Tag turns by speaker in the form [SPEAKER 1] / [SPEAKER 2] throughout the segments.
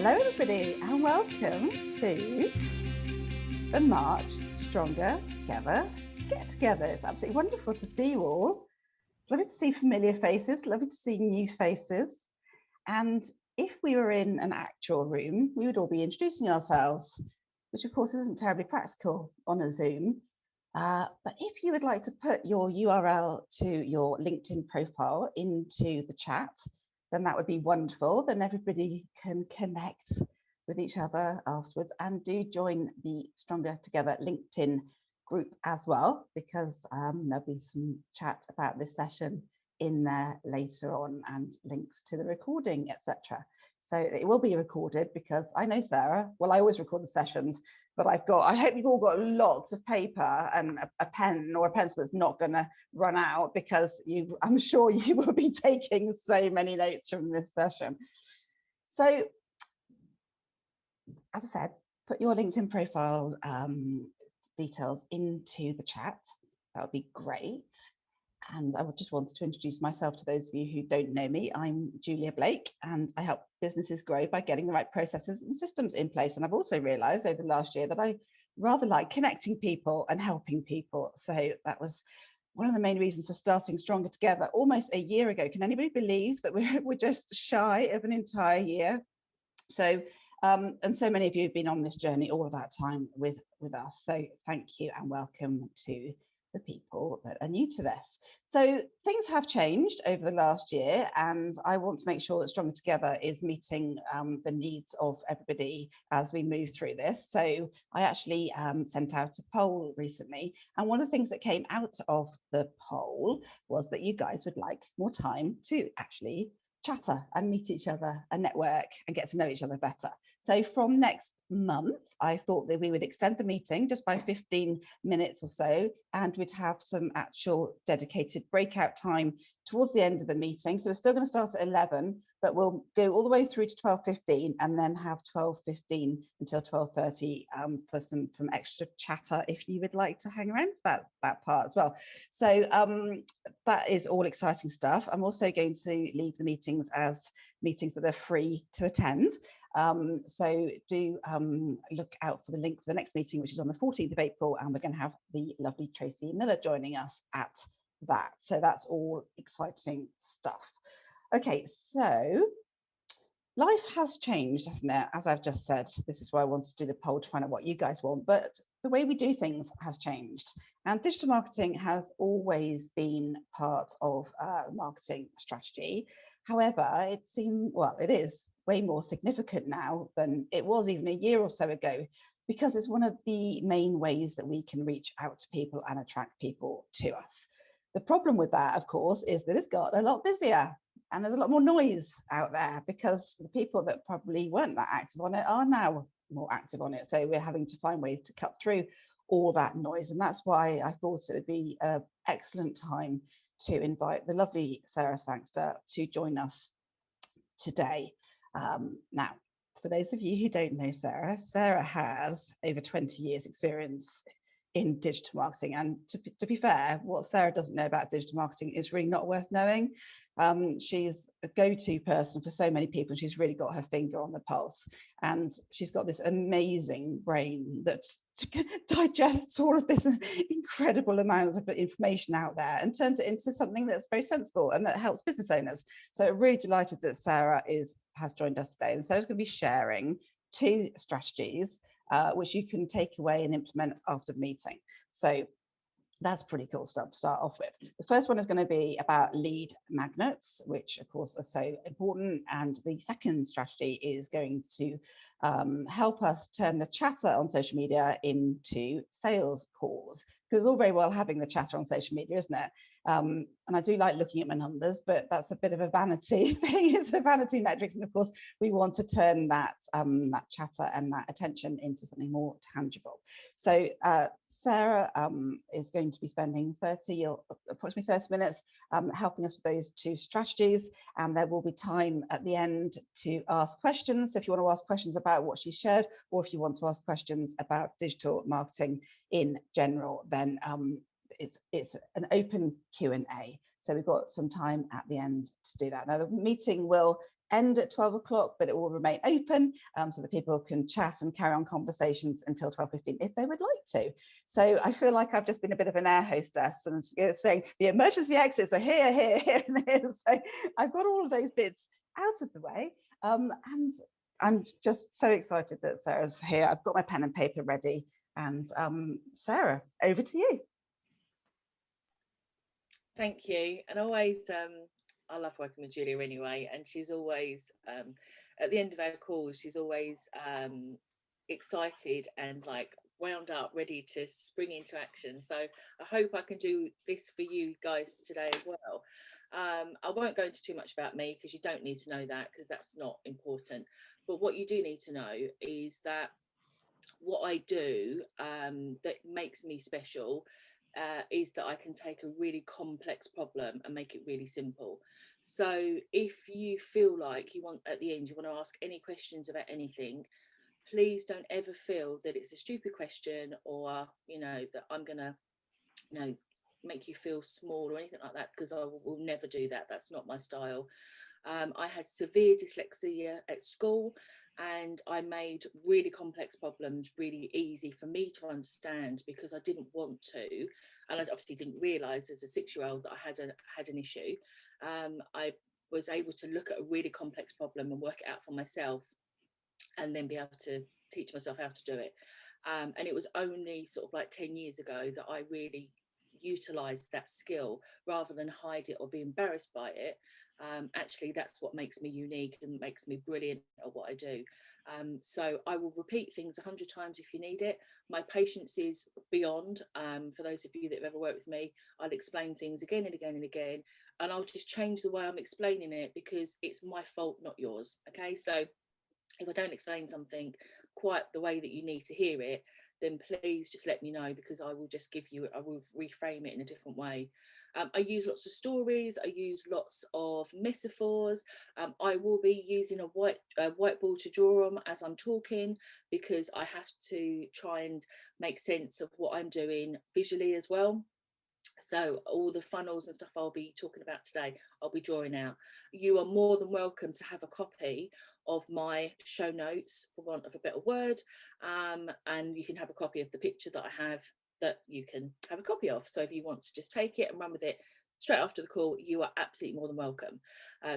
[SPEAKER 1] Hello everybody and welcome to the March Stronger Together Get Together. It's absolutely wonderful to see you all. Lovely to see familiar faces, lovely to see new faces. And if we were in an actual room, we would all be introducing ourselves, which of course isn't terribly practical on a Zoom. But if you would like to put your URL to your LinkedIn profile into the chat, then that would be wonderful. Then everybody can connect with each other afterwards, and do join the Stronger Together LinkedIn group as well, because there'll be some chat about this session in there later on and links to the recording, etc. So it will be recorded, because I know Sarah, well, I always record the sessions, but I hope you've all got lots of paper and a pen or a pencil that's not going to run out, because I'm sure you will be taking so many notes from this session. So as I said, put your LinkedIn profile details into the chat. That would be great. And I just wanted to introduce myself to those of you who don't know me. I'm Julia Blake, and I help businesses grow by getting the right processes and systems in place. And I've also realized over the last year that I rather like connecting people and helping people. So that was one of the main reasons for starting Stronger Together almost a year ago. Can anybody believe that we're just shy of an entire year? So, and so many of you have been on this journey all of that time with us. So thank you and welcome to the people that are new to this. So things have changed over the last year, and I want to make sure that Stronger Together is meeting the needs of everybody as we move through this. So I actually sent out a poll recently, and one of the things that came out of the poll was that you guys would like more time to actually chatter and meet each other and network and get to know each other better. So from next month, I thought that we would extend the meeting just by 15 minutes or so, and we'd have some actual dedicated breakout time towards the end of the meeting. So we're still going to start at 11, but we'll go all the way through to 12:15 and then have 12:15 until 12:30 for some extra chatter if you would like to hang around for that part as well. So that is all exciting stuff. I'm also going to leave the meetings as meetings that are free to attend. So do look out for the link for the next meeting, which is on the 14th of April, and we're going to have the lovely Tracy Miller joining us at that. So that's all exciting stuff. Okay, so life has changed, hasn't it? As I've just said, this is why I wanted to do the poll to find out what you guys want, but the way we do things has changed, and digital marketing has always been part of marketing strategy. However, it is way more significant now than it was even a year or so ago, because it's one of the main ways that we can reach out to people and attract people to us. The problem with that, of course, is that it's got a lot busier, and there's a lot more noise out there, because the people that probably weren't that active on it are now more active on it. So we're having to find ways to cut through all that noise. And that's why I thought it would be an excellent time to invite the lovely Sarah Sangster to join us today. Now, for those of you who don't know Sarah, Sarah has over 20 years experience in digital marketing, and to be fair, what Sarah doesn't know about digital marketing is really not worth knowing. She's a go-to person for so many people, and she's really got her finger on the pulse, and she's got this amazing brain that digests all of this incredible amount of information out there and turns it into something that's very sensible and that helps business owners. So I'm really delighted that Sarah has joined us today, and Sarah's going to be sharing 2 strategies which you can take away and implement after the meeting. So that's pretty cool stuff to start off with. The first one is going to be about lead magnets, which of course are so important. And the second strategy is going to help us turn the chatter on social media into sales calls, because it's all very well having the chatter on social media, isn't it? And I do like looking at my numbers, but that's a bit of a vanity thing. It's a vanity metrics. And of course, we want to turn that chatter and that attention into something more tangible. So Sarah is going to be spending approximately 30 minutes helping us with those 2 strategies. And there will be time at the end to ask questions. So if you want to ask questions about what she shared, or if you want to ask questions about digital marketing in general, then it's an open Q&A. So we've got some time at the end to do that. Now the meeting will end at 12 o'clock, but it will remain open so that people can chat and carry on conversations until 12:15 if they would like to. So I feel like I've just been a bit of an air hostess and saying the emergency exits are here, here, here, and here. So I've got all of those bits out of the way. And I'm just so excited that Sarah's here. I've got my pen and paper ready. And Sarah, over to you.
[SPEAKER 2] Thank you. And always, I love working with Julia anyway, and she's always, at the end of our calls, she's always excited and like wound up, ready to spring into action. So I hope I can do this for you guys today as well. I won't go into too much about me because you don't need to know that, because that's not important. But what you do need to know is that what I do that makes me special is that I can take a really complex problem and make it really simple. So if you feel like you want, at the end, you want to ask any questions about anything, please don't ever feel that it's a stupid question, or, you know, that I'm gonna, you know, make you feel small or anything like that, because I will never do that. That's not my style. I had severe dyslexia at school, and I made really complex problems really easy for me to understand because I didn't want to, and I obviously didn't realise as a 6-year-old that I had an issue. I was able to look at a really complex problem and work it out for myself, and then be able to teach myself how to do it. And it was only sort of like 10 years ago that I really utilised that skill rather than hide it or be embarrassed by it. Actually, that's what makes me unique and makes me brilliant at what I do. So I will repeat things 100 times if you need it. My patience is beyond. For those of you that have ever worked with me, I'll explain things again and again and again, and I'll just change the way I'm explaining it because it's my fault, not yours. Okay, so if I don't explain something quite the way that you need to hear it, then please just let me know, because I will just give you, I will reframe it in a different way. I use lots of stories, I use lots of metaphors. I will be using a whiteboard to draw on as I'm talking, because I have to try and make sense of what I'm doing visually as well. So all the funnels and stuff I'll be talking about today, I'll be drawing out. You are more than welcome to have a copy of my show notes, for want of a better word, and you can have a copy of the picture that I have that you can have a copy of. So if you want to just take it and run with it straight after the call, you are absolutely more than welcome.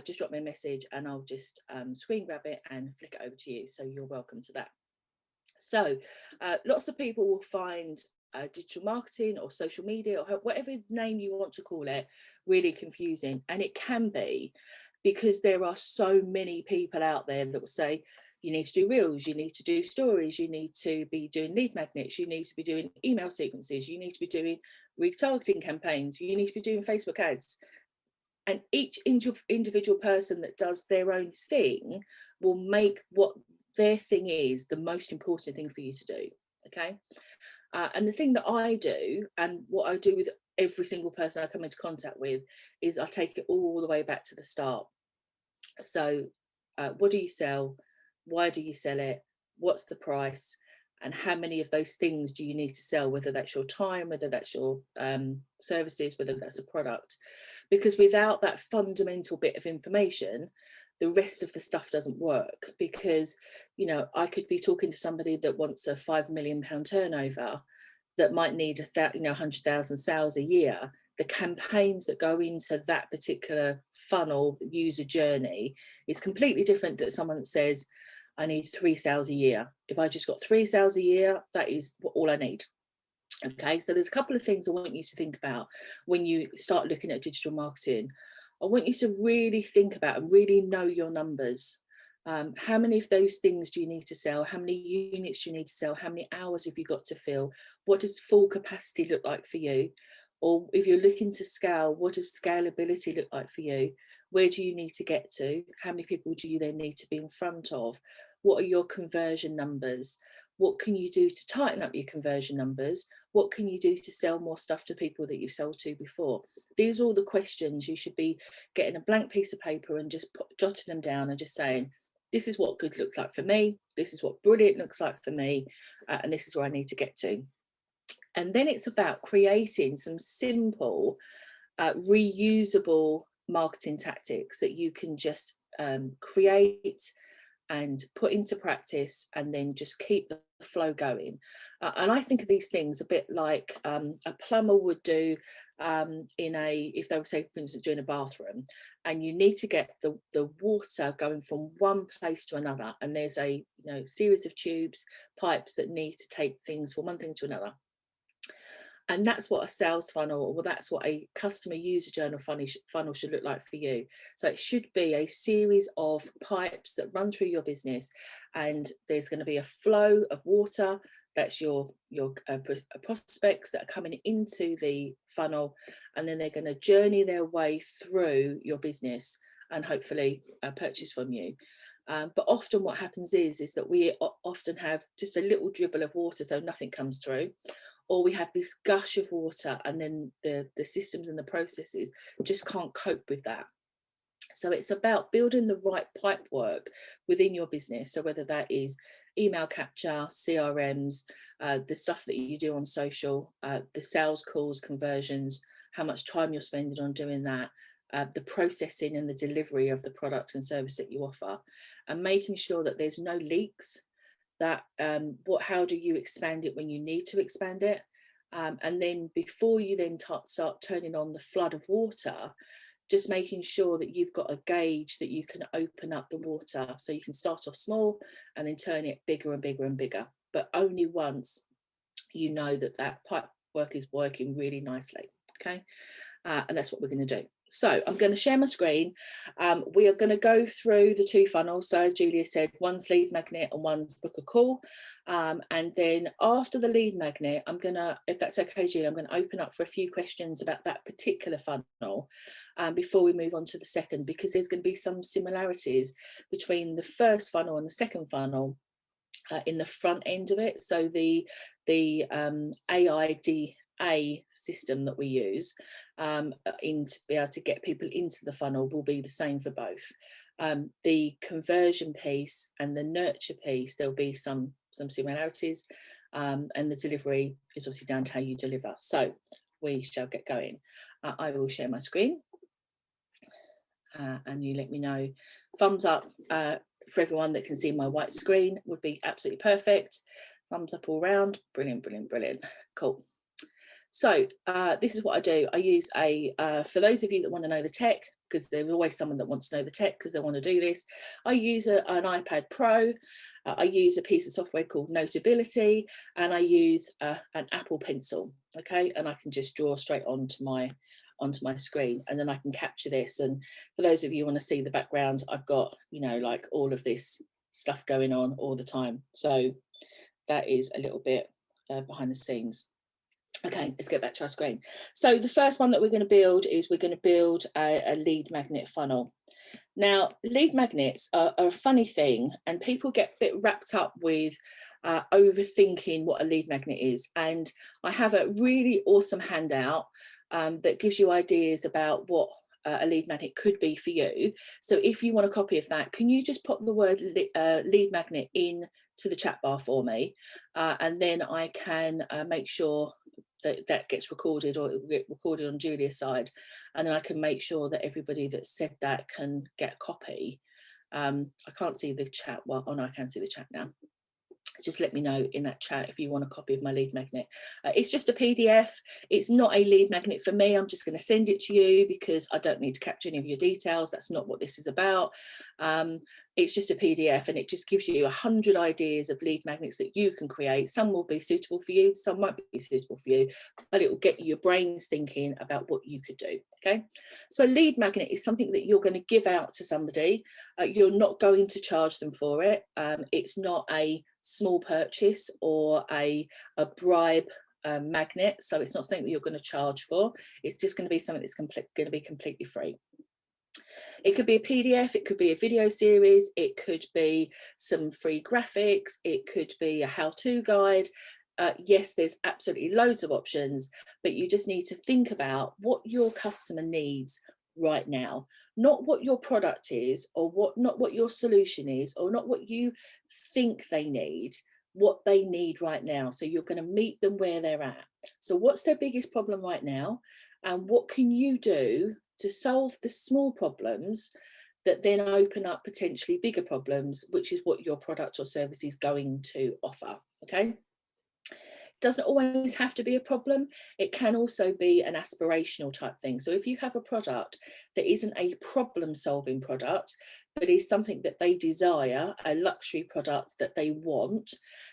[SPEAKER 2] Just drop me a message and I'll just screen grab it and flick it over to you. So you're welcome to that. So lots of people will find digital marketing or social media or whatever name you want to call it really confusing, and it can be, because there are so many people out there that will say you need to do reels, you need to do stories, you need to be doing lead magnets, you need to be doing email sequences, you need to be doing retargeting campaigns, you need to be doing Facebook ads. And each individual person that does their own thing will make what their thing is the most important thing for you to do. Okay. And the thing that I do, and what I do with every single person I come into contact with, is I take it all the way back to the start. So what do you sell? Why do you sell it? What's the price? And how many of those things do you need to sell, whether that's your time, whether that's your services, whether that's a product? Because without that fundamental bit of information, the rest of the stuff doesn't work. Because, you know, I could be talking to somebody that wants a £5 million turnover, that might need 100,000 sales a year. The campaigns that go into that particular funnel user journey is completely different to someone that says, I need 3 sales a year. If I just got 3 sales a year, that is all I need. Okay, so there's a couple of things I want you to think about when you start looking at digital marketing. I want you to really think about and really know your numbers. How many of those things do you need to sell? How many units do you need to sell? How many hours have you got to fill? What does full capacity look like for you? Or if you're looking to scale, what does scalability look like for you? Where do you need to get to? How many people do you then need to be in front of? What are your conversion numbers? What can you do to tighten up your conversion numbers? What can you do to sell more stuff to people that you've sold to before? These are all the questions you should be getting a blank piece of paper and just jotting them down and just saying, this is what good looks like for me. This is what brilliant looks like for me. And this is where I need to get to. And then it's about creating some simple reusable marketing tactics that you can just create and put into practice, and then just keep the flow going. And I think of these things a bit like a plumber would do if they were, say, for instance, doing a bathroom, and you need to get the water going from one place to another, and there's a series of tubes, pipes that need to take things from one thing to another. And that's what a sales funnel, or that's what a customer user journal funnel should look like for you. So it should be a series of pipes that run through your business, and there's going to be a flow of water. That's your prospects that are coming into the funnel, and then they're going to journey their way through your business and hopefully purchase from you. But often what happens is that we often have just a little dribble of water, so nothing comes through. Or we have this gush of water, and then the systems and the processes just can't cope with that. So it's about building the right pipe work within your business. So whether that is email capture, CRMs, the stuff that you do on social, the sales calls, conversions, how much time you're spending on doing that, the processing and the delivery of the product and service that you offer, and making sure that there's no leaks. That how do you expand it when you need to expand it, and then before you then start turning on the flood of water, just making sure that you've got a gauge that you can open up the water, so you can start off small and then turn it bigger and bigger and bigger, but only once you know that pipe work is working really nicely. Okay, and that's what we're going to do. So I'm going to share my screen. We are going to go through the two funnels. So as Julia said, one's lead magnet and one's book a call. And then after the lead magnet, I'm going to, if that's okay, Julia, I'm going to open up for a few questions about that particular funnel before we move on to the second, because there's going to be some similarities between the first funnel and the second funnel in the front end of it. So the AIDA system that we use to be able to get people into the funnel will be the same for both. The conversion piece and the nurture piece, there'll be some similarities, and the delivery is obviously down to how you deliver. So we shall get going. I will share my screen, and you let me know. Thumbs up for everyone that can see my white screen would be absolutely perfect. Thumbs up all round. Brilliant, brilliant, brilliant. Cool. So this is what I do. I use for those of you that want to know the tech, because there's always someone that wants to know the tech because they want to do this, I use an iPad Pro. I use a piece of software called Notability, and I use an Apple Pencil. Okay, and I can just draw straight onto my screen, and then I can capture this. And for those of you who want to see the background, I've got like all of this stuff going on all the time. So that is a little bit behind the scenes. Okay, let's get back to our screen. So the first one that we're going to build is we're going to build a lead magnet funnel. Now, lead magnets are a funny thing, and people get a bit wrapped up with overthinking what a lead magnet is. And I have a really awesome handout that gives you ideas about what a lead magnet could be for you. So if you want a copy of that, can you just pop the word lead magnet in to the chat bar for me, and then I can make sure that gets recorded, or it will get recorded on Julia's side, and then I can make sure that everybody that said that can get a copy. I can't see the chat. Well, oh no, I can see the chat now. Just let me know in that chat if you want a copy of my lead magnet. It's just a PDF. It's not a lead magnet for me. I'm just going to send it to you because I don't need to capture any of your details. That's not what this is about. It's just a PDF, and it just gives you 100 ideas of lead magnets that you can create. Some will be suitable for you, some won't be suitable for you, but it will get your brains thinking about what you could do. Okay, so a lead magnet is something that you're going to give out to somebody. You're not going to charge them for it. It's not a small purchase or a bribe magnet, so it's not something that you're going to charge for. It's just going to be something that's going to be completely free. It could be a PDF, it could be a video series, it could be some free graphics, it could be a how-to guide. Yes, there's absolutely loads of options, but you just need to think about what your customer needs right now, not what your product is, or not what your solution is, or not what you think they need, what they need right now. So you're going to meet them where they're at. So what's their biggest problem right now? and what can you do to solve the small problems that then open up potentially bigger problems, which is what your product or service is going to offer. Okay. Doesn't always have to be a problem. It can also be an aspirational type thing. So if you have a product that isn't a problem solving product, but is something that they desire, a luxury product that they want,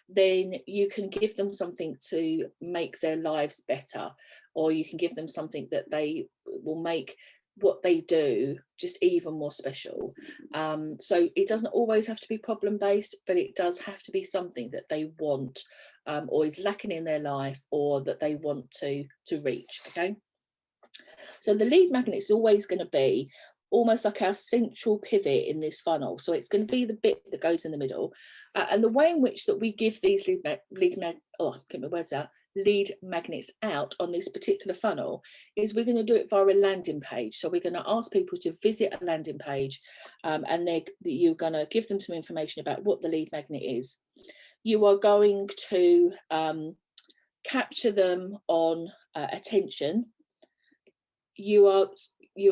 [SPEAKER 2] then you can give them something to make their lives better, or you can give them something that they will make what they do just even more special. So it doesn't always have to be problem based, but it does have to be something that they want, or is lacking in their life, or that they want to reach. Okay, so the lead magnet is always going to be almost like our central pivot in this funnel. So it's going to be the bit that goes in the middle, and the way in which that we give these lead magnets out on this particular funnel is we're going to do it via a landing page. So we're going to ask people to visit a landing page, and you're going to give them some information about what the lead magnet is. You are going to capture them on attention. You are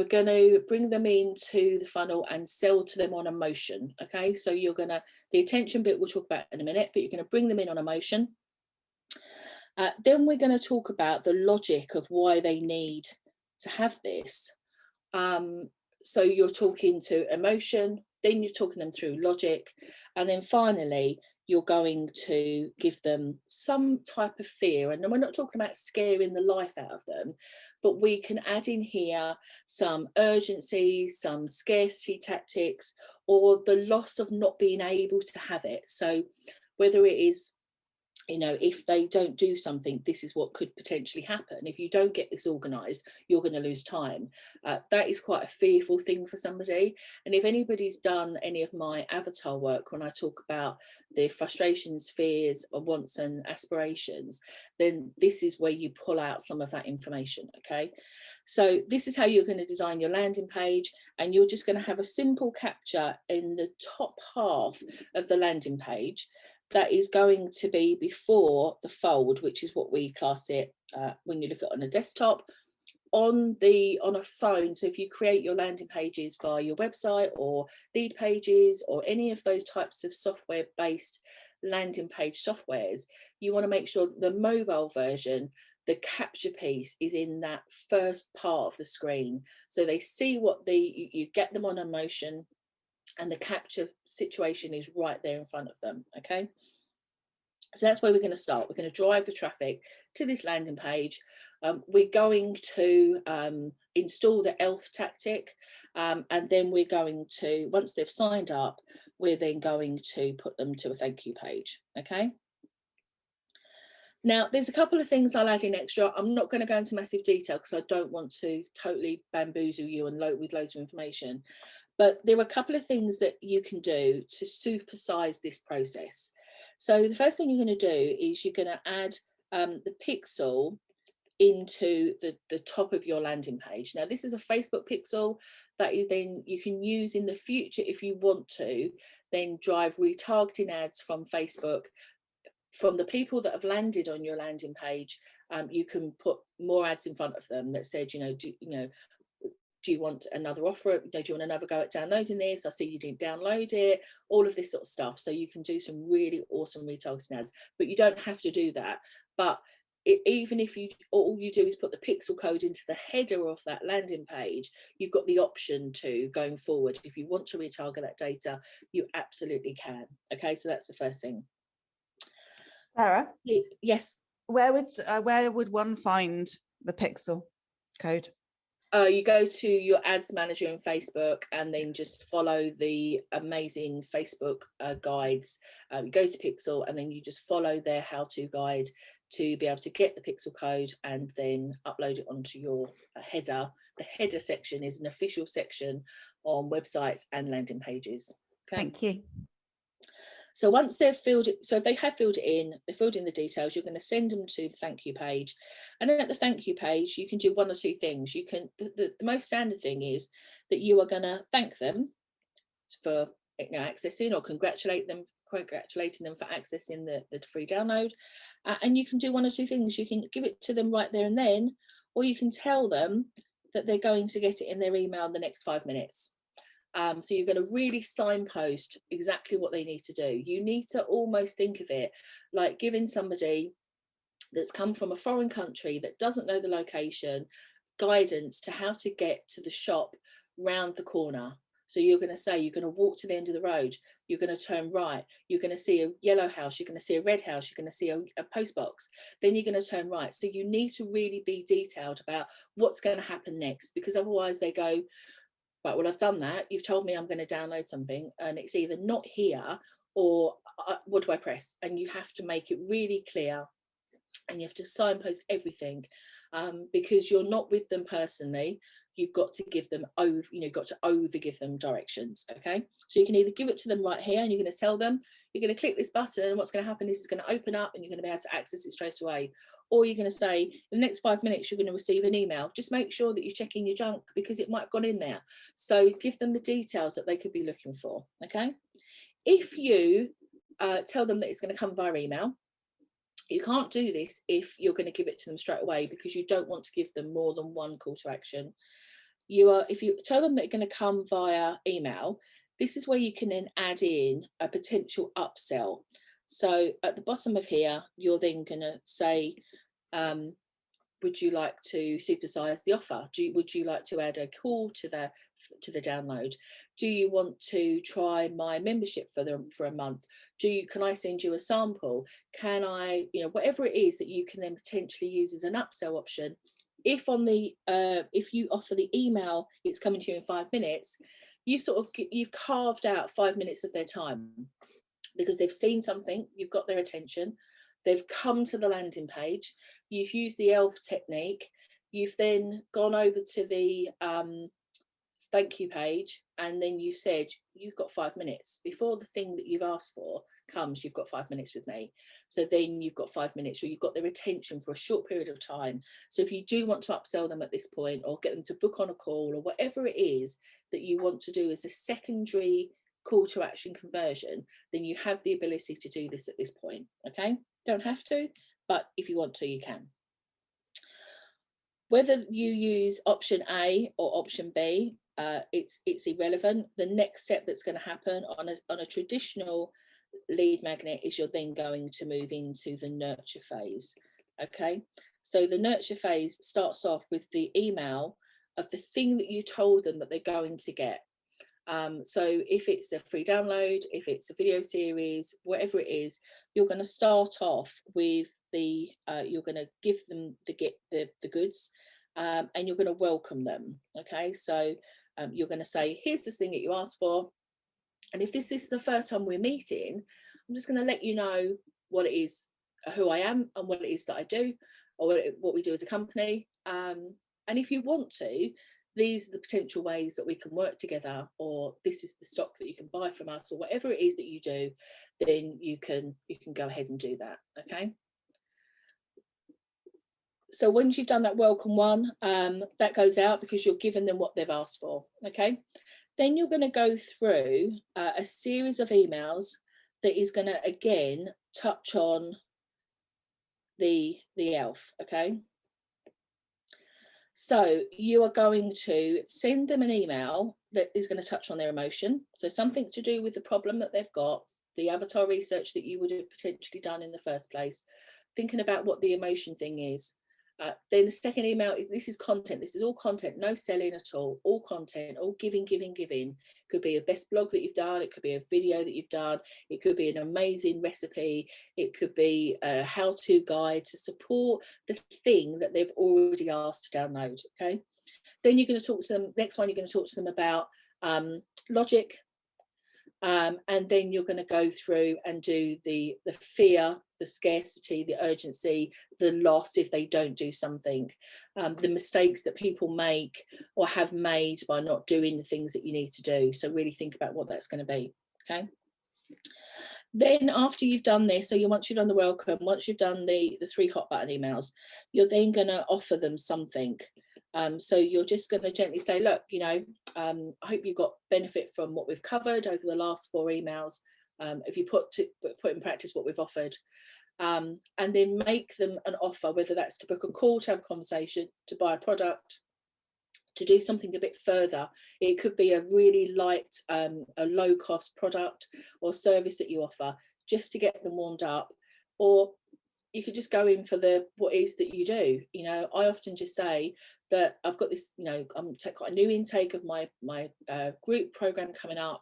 [SPEAKER 2] going to bring them into the funnel and sell to them on emotion. Okay, so you're going to, the attention bit we'll talk about in a minute, but you're going to bring them in on emotion. Then we're going to talk about the logic of why they need to have this. So you're talking to emotion, then you're talking them through logic, and then finally you're going to give them some type of fear. And we're not talking about scaring the life out of them, but we can add in here some urgency, some scarcity tactics, or the loss of not being able to have it. So whether it is, you know, if they don't do something, this is what could potentially happen. If you don't get this organized, you're going to lose time. That is quite a fearful thing for somebody. And if anybody's done any of my avatar work, when I talk about the frustrations, fears, wants and aspirations, then this is where you pull out some of that information. Okay, so this is how you're going to design your landing page, and you're just going to have a simple capture in the top half of the landing page that is going to be before the fold, which is what we class it when you look at it on a desktop, on a phone. So if you create your landing pages via your website or lead pages or any of those types of software based landing page softwares, you want to make sure that the mobile version, the capture piece, is in that first part of the screen, so they see what you get them on emotion, and the capture situation is right there in front of them. Okay, so that's where we're going to start. We're going to drive the traffic to this landing page. We're going to install the ELF tactic, and then we're going to, once they've signed up, we're then going to put them to a thank you page. Okay, now there's a couple of things I'll add in extra. I'm not going to go into massive detail because I don't want to totally bamboozle you and with loads of information. But there are a couple of things that you can do to supersize this process. So the first thing you're going to do is you're going to add the pixel into the top of your landing page. Now, this is a Facebook pixel that you can use in the future if you want to then drive retargeting ads from Facebook. From the people that have landed on your landing page, you can put more ads in front of them that said, do you want another offer? Do you want another go at downloading this? I see you didn't download it, all of this sort of stuff. So you can do some really awesome retargeting ads, but you don't have to do that. But even if all you do is put the pixel code into the header of that landing page, you've got the option to, going forward, if you want to retarget that data, you absolutely can. Okay, so that's the first thing.
[SPEAKER 1] Sarah?
[SPEAKER 2] Yes?
[SPEAKER 1] Where would one find the pixel code?
[SPEAKER 2] You go to your ads manager in Facebook and then just follow the amazing Facebook guides. You go to Pixel and then you just follow their how-to guide to be able to get the pixel code and then upload it onto your header. The header section is an official section on websites and landing pages. Okay.
[SPEAKER 1] Thank you.
[SPEAKER 2] So once they've filled it, so if they have filled it in, they've filled in the details, you're going to send them to the thank you page. And then at the thank you page, you can do one or two things. You can, the most standard thing is that you are going to thank them for accessing, or congratulating them for accessing the free download. And you can do one or two things. You can give it to them right there and then, or you can tell them that they're going to get it in their email in the next 5 minutes. So you're going to really signpost exactly what they need to do. You need to almost think of it like giving somebody that's come from a foreign country that doesn't know the location guidance to how to get to the shop round the corner. So you're going to say, you're going to walk to the end of the road, you're going to turn right, you're going to see a yellow house, you're going to see a red house, you're going to see a post box, then you're going to turn right. So you need to really be detailed about what's going to happen next, because otherwise they go, right, well, I've done that, you've told me I'm going to download something and it's either not here or what do I press? And you have to make it really clear, and you have to signpost everything, because you're not with them personally. You've got to give them over, got to over give them directions. Okay, so you can either give it to them right here and you're going to tell them, you're going to click this button and what's going to happen is it's going to open up and you're going to be able to access it straight away. Or you're going to say, in the next 5 minutes, you're going to receive an email. Just make sure that you're checking your junk because it might have gone in there. So give them the details that they could be looking for. Okay, if you tell them that it's going to come via email, you can't do this if you're going to give it to them straight away, because you don't want to give them more than one call to action. If you tell them that you're going to come via email, this is where you can then add in a potential upsell. So at the bottom of here, you're then going to say, would you like to supersize the offer? Would you like to add a call to the download? Do you want to try my membership for a month? Can I send you a sample? Can I, whatever it is that you can then potentially use as an upsell option. If you offer the email, it's coming to you in 5 minutes, you've carved out 5 minutes of their time, because they've seen something, you've got their attention, they've come to the landing page, you've used the ELF technique, you've then gone over to the thank you page, and then you've said, you've got 5 minutes. Before the thing that you've asked for comes, you've got 5 minutes with me. So then you've got 5 minutes, or you've got their attention for a short period of time. So if you do want to upsell them at this point, or get them to book on a call, or whatever it is that you want to do as a secondary call to action conversion, then you have the ability to do this at this point. Okay, don't have to, but if you want to, you can. Whether you use option A or option B, it's irrelevant. The next step that's going to happen on a traditional lead magnet is you're then going to move into the nurture phase. Okay, so the nurture phase starts off with the email of the thing that you told them that they're going to get. So if it's a free download, if it's a video series, whatever it is, you're going to start off with you're going to give them the goods, and you're going to welcome them. Okay, so you're going to say, here's this thing that you asked for, and if this is the first time we're meeting, I'm just going to let you know what it is, who I am, and what it is that I do, or what we do as a company. And if you want to, these are the potential ways that we can work together, or this is the stock that you can buy from us, or whatever it is that you do, then you can go ahead and do that. Okay, so once you've done that welcome one, that goes out because you're giving them what they've asked for. Okay, then you're going to go through a series of emails that is going to again touch on the ELF. Okay, so you are going to send them an email that is going to touch on their emotion. So something to do with the problem that they've got, the avatar research that you would have potentially done in the first place, thinking about what the emotion thing is. Then the second email, this is content. This is all content, no selling at all content, all giving. Could be a best blog that you've done. It could be a video that you've done. It could be an amazing recipe. It could be a how-to guide to support the thing that they've already asked to download. Okay. Then you're going to talk to them. Next one, you're going to talk to them about logic. And then you're going to go through and do the fear, the scarcity, the urgency, the loss if they don't do something, the mistakes that people make or have made by not doing the things that you need to do. So really think about what that's going to be. Okay. Then after you've done this, so once you've done the welcome, once you've done the 3 hot button emails, you're then going to offer them something. So you're just going to gently say, look, I hope you got benefit from what we've covered over the last 4 emails. If you put in practice what we've offered, and then make them an offer, whether that's to book a call, to have a conversation, to buy a product, to do something a bit further. It could be a really light, a low cost product or service that you offer, just to get them warmed up. Or you could just go in for what is that you do. You know, I often just say that I've got this, you know, I'm got a new intake of my group program coming up.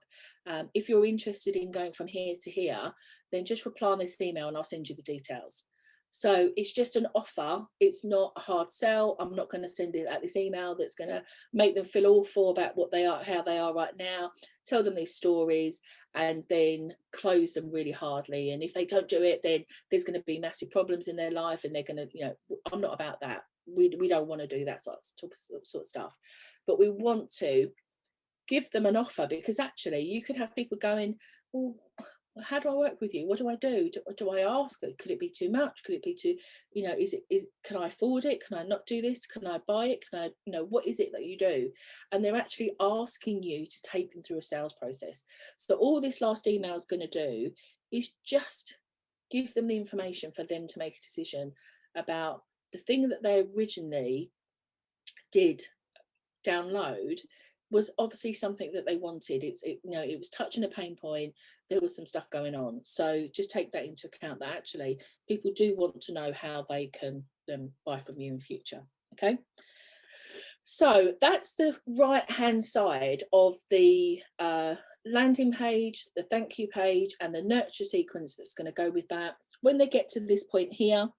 [SPEAKER 2] If you're interested in going from here to here, then just reply on this email and I'll send you the details. So it's just an offer. It's not a hard sell. I'm not going to send it out this email that's going to make them feel awful about what they are, how they are right now, tell them these stories and then close them really hardly. And if they don't do it, then there's going to be massive problems in their life and they're going to, you know, I'm not about that. We don't want to do that sort of stuff. But we want to give them an offer, because actually you could have people going, well, how do I work with you? What do I do? Do I ask? Could it be too much? Could it be too, you know, can I afford it? Can I not do this? Can I buy it? Can I, you know, what is it that you do? And they're actually asking you to take them through a sales process. So all this last email is going to do is just give them the information for them to make a decision about the thing that they originally did download was obviously something that they wanted. You know, it was touching a pain point. There was some stuff going on. So just take that into account, that actually people do want to know how they can buy from you in future. Okay. So that's the right hand side of the landing page, the thank you page, and the nurture sequence that's going to go with that. When they get to this point here,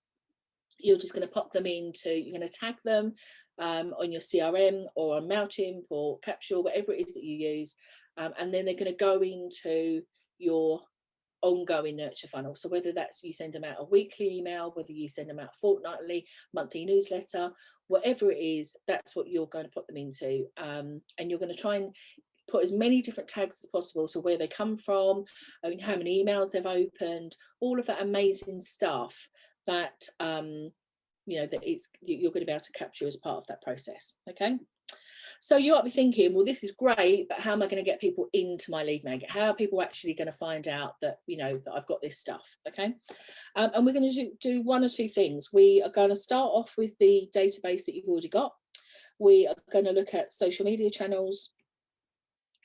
[SPEAKER 2] you're just going to pop them into, you're going to tag them on your CRM or on MailChimp or Capsule, whatever it is that you use. And then they're going to go into your ongoing nurture funnel. So whether that's you send them out a weekly email, whether you send them out fortnightly, monthly newsletter, whatever it is, that's what you're going to put them into. And you're going to try and put as many different tags as possible. So where they come from, I mean, how many emails they've opened, all of that amazing stuff that you know, that you're going to be able to capture as part of that process. Okay, so you might be thinking, well, this is great, but how am I going to get people into my lead magnet? How are people actually going to find out that, you know, that I've got this stuff? Okay, and we're going to do one or two things. We are going to start off with the database that you've already got. We are going to look at social media channels,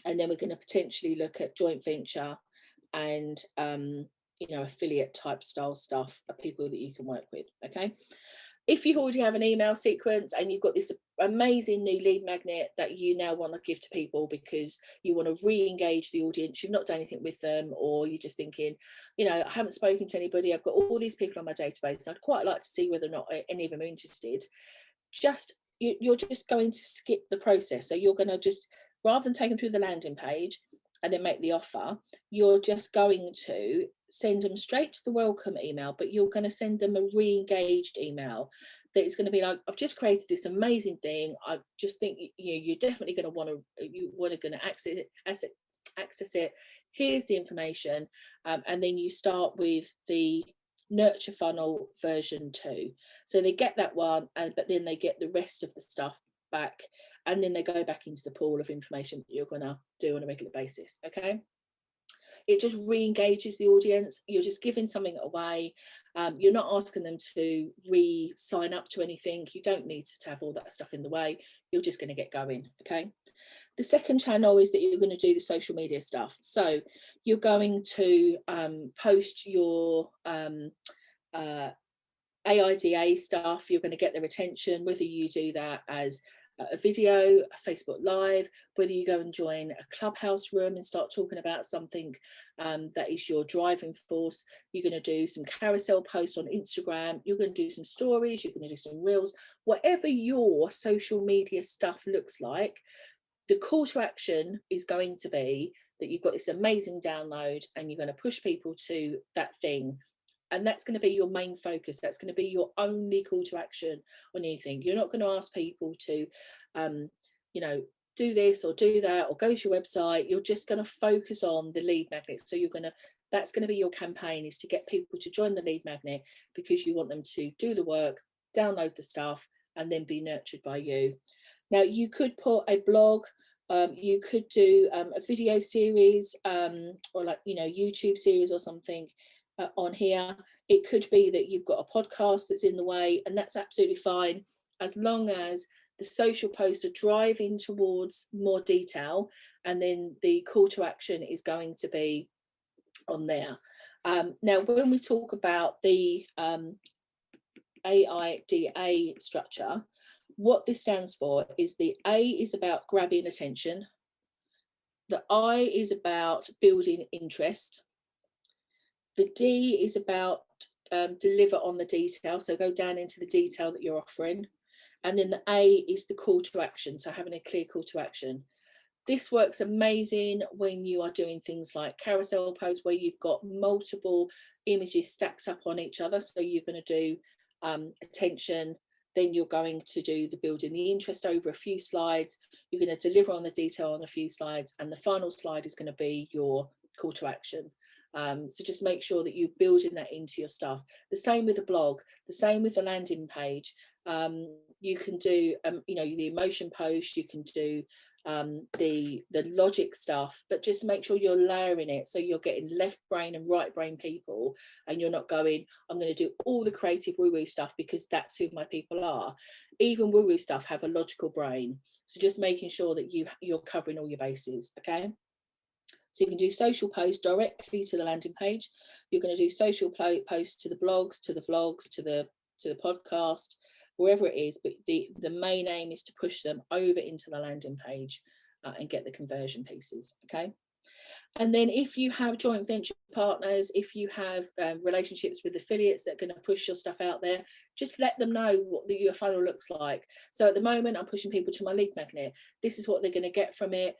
[SPEAKER 2] and then we're going to potentially look at joint venture and you know, affiliate type style stuff of people that you can work with. Okay, if you already have an email sequence and you've got this amazing new lead magnet that you now want to give to people because you want to re-engage the audience, you've not done anything with them, or you're just thinking, you know, I haven't spoken to anybody, I've got all these people on my database, I'd quite like to see whether or not any of them are interested. You're just going to skip the process. So you're going to just, rather than take them through the landing page and then make the offer, you're just going to send them straight to the welcome email, but you're going to send them a re-engaged email that is going to be like, I've just created this amazing thing. I just think you're definitely going to want to access it. Here's the information, and then you start with the nurture funnel version 2. So they get that one, but then they get the rest of the stuff back, and then they go back into the pool of information that you're going to do on a regular basis. Okay, it just re-engages the audience. You're just giving something away. You're not asking them to re-sign up to anything. You don't need to have all that stuff in the way. You're just going to get going. Okay, the second channel is that you're going to do the social media stuff. So you're going to post your AIDA stuff. You're going to get their attention, whether you do that as a video, a Facebook Live, whether you go and join a Clubhouse room and start talking about something that is your driving force. You're going to do some carousel posts on Instagram. You're going to do some stories. You're going to do some reels. Whatever your social media stuff looks like, the call to action is going to be that you've got this amazing download and you're going to push people to that thing. And that's going to be your main focus. That's going to be your only call to action on anything. You're not going to ask people to, you know, do this or do that or go to your website. You're just going to focus on the lead magnet. So that's going to be your campaign, is to get people to join the lead magnet because you want them to do the work, download the stuff, and then be nurtured by you. Now, you could put a blog, you could do a video series, or like, you know, YouTube series or something.
[SPEAKER 3] on here. It could be that you've got a podcast that's in the way, and that's absolutely fine, as long as the social posts are driving towards more detail, and then the call to action is going to be on there. Now, when we talk about the AIDA structure, what this stands for is the A is about grabbing attention, the I is about building interest, the D is about deliver on the detail, so go down into the detail that you're offering, and then the A is the call to action, so having a clear call to action. This works amazing when you are doing things like carousel posts where you've got multiple images stacked up on each other. So you're going to do attention, then you're going to do the building the interest over a few slides, you're going to deliver on the detail on a few slides, and the final slide is going to be your call to action. So just make sure that you're building that into your stuff. The same with the blog, the same with the landing page. You can do you know, the emotion post, you can do the logic stuff, but just make sure you're layering it so you're getting left brain and right brain people, and you're not going, I'm going to do all the creative woo-woo stuff because that's who my people are. Even woo-woo stuff have a logical brain, so just making sure that you're covering all your bases. Okay, so you can do social posts directly to the landing page, you're going to do social posts to the blogs, to the vlogs, to the podcast, wherever it is, but the main aim is to push them over into the landing page and get the conversion pieces. Okay, and then if you have joint venture partners, if you have relationships with affiliates that are going to push your stuff out there, just let them know what your funnel looks like. So at the moment, I'm pushing people to my lead magnet. This is what they're going to get from it.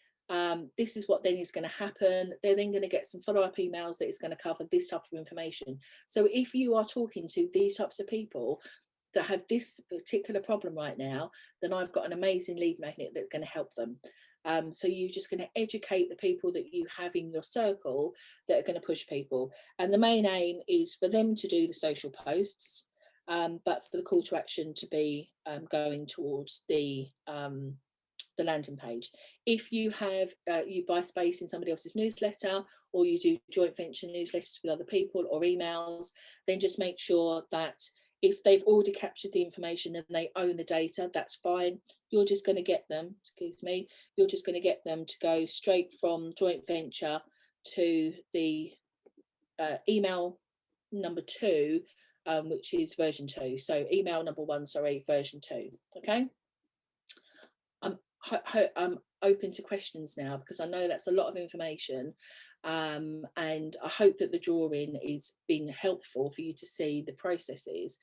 [SPEAKER 3] This is what then is going to happen. They're then going to get some follow-up emails that is going to cover this type of information. So if you are talking to these types of people that have this particular problem right now, then I've got an amazing lead magnet that's going to help them. So you're just going to educate the people that you have in your circle that are going to push people. And the main aim is for them to do the social posts, but for the call to action to be going towards the landing page. If you have you buy space in somebody else's newsletter, or you do joint venture newsletters with other people or emails, then just make sure that if they've already captured the information and they own the data, that's fine. You're just going to get them, you're just going to get them to go straight from joint venture to the email number 2, which is version 2. So email number 1, sorry, version 2. Okay. I'm open to questions now, because I know that's a lot of information, and I hope that the drawing is being helpful for you to see the processes.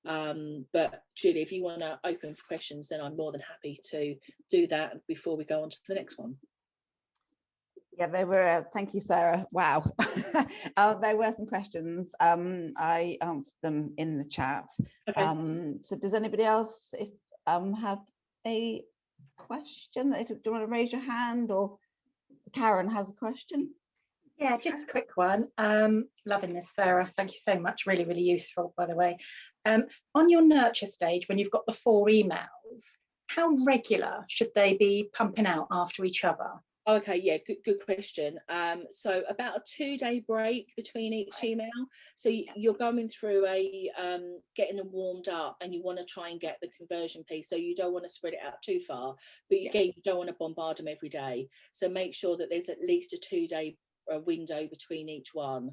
[SPEAKER 3] But Julie, if you want to open for questions, then I'm more than happy to do that before we go on to the next one.
[SPEAKER 1] Yeah, there were, thank you, Sarah. Wow. There were some questions. I answered them in the chat. Okay. So does anybody else have a question? If you want to raise your hand, or Karen has a question.
[SPEAKER 4] Yeah, just a quick one. Loving this, Sarah. Thank you so much. Really, really useful, by the way. On your nurture stage, when you've got the 4 emails, how regular should they be pumping out after each other?
[SPEAKER 2] Okay, yeah, good question. So about a 2-day break between each email. So you're going through a getting them warmed up, and you want to try and get the conversion piece. So you don't want to spread it out too far, but you don't want to bombard them every day. So make sure that there's at least a 2-day window between each one,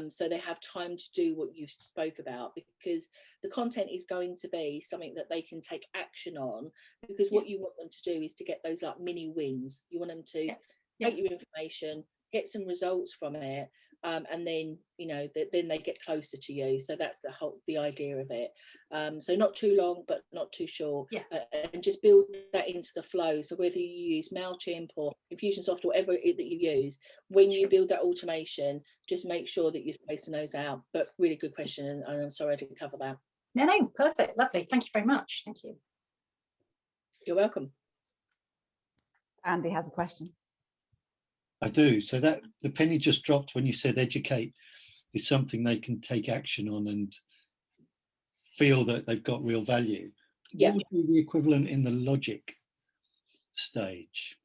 [SPEAKER 2] so they have time to do what you spoke about, because the content is going to be something that they can take action on, because what you want them to do is to get those like mini wins. You want them to take your information, get some results from it, and then then they get closer to you. So that's the idea of it. So not too long but not too short, and just build that into the flow. So whether you use MailChimp or Infusionsoft or whatever that you use, when you build that automation, just make sure that you're spacing those out. But really good question, and I'm sorry I didn't cover that.
[SPEAKER 4] No, perfect, lovely, thank you very much. Thank you.
[SPEAKER 2] You're welcome.
[SPEAKER 1] Andy has a question.
[SPEAKER 5] I do. So that the penny just dropped when you said educate is something they can take action on and feel that they've got real value. What would be the equivalent in the logic stage?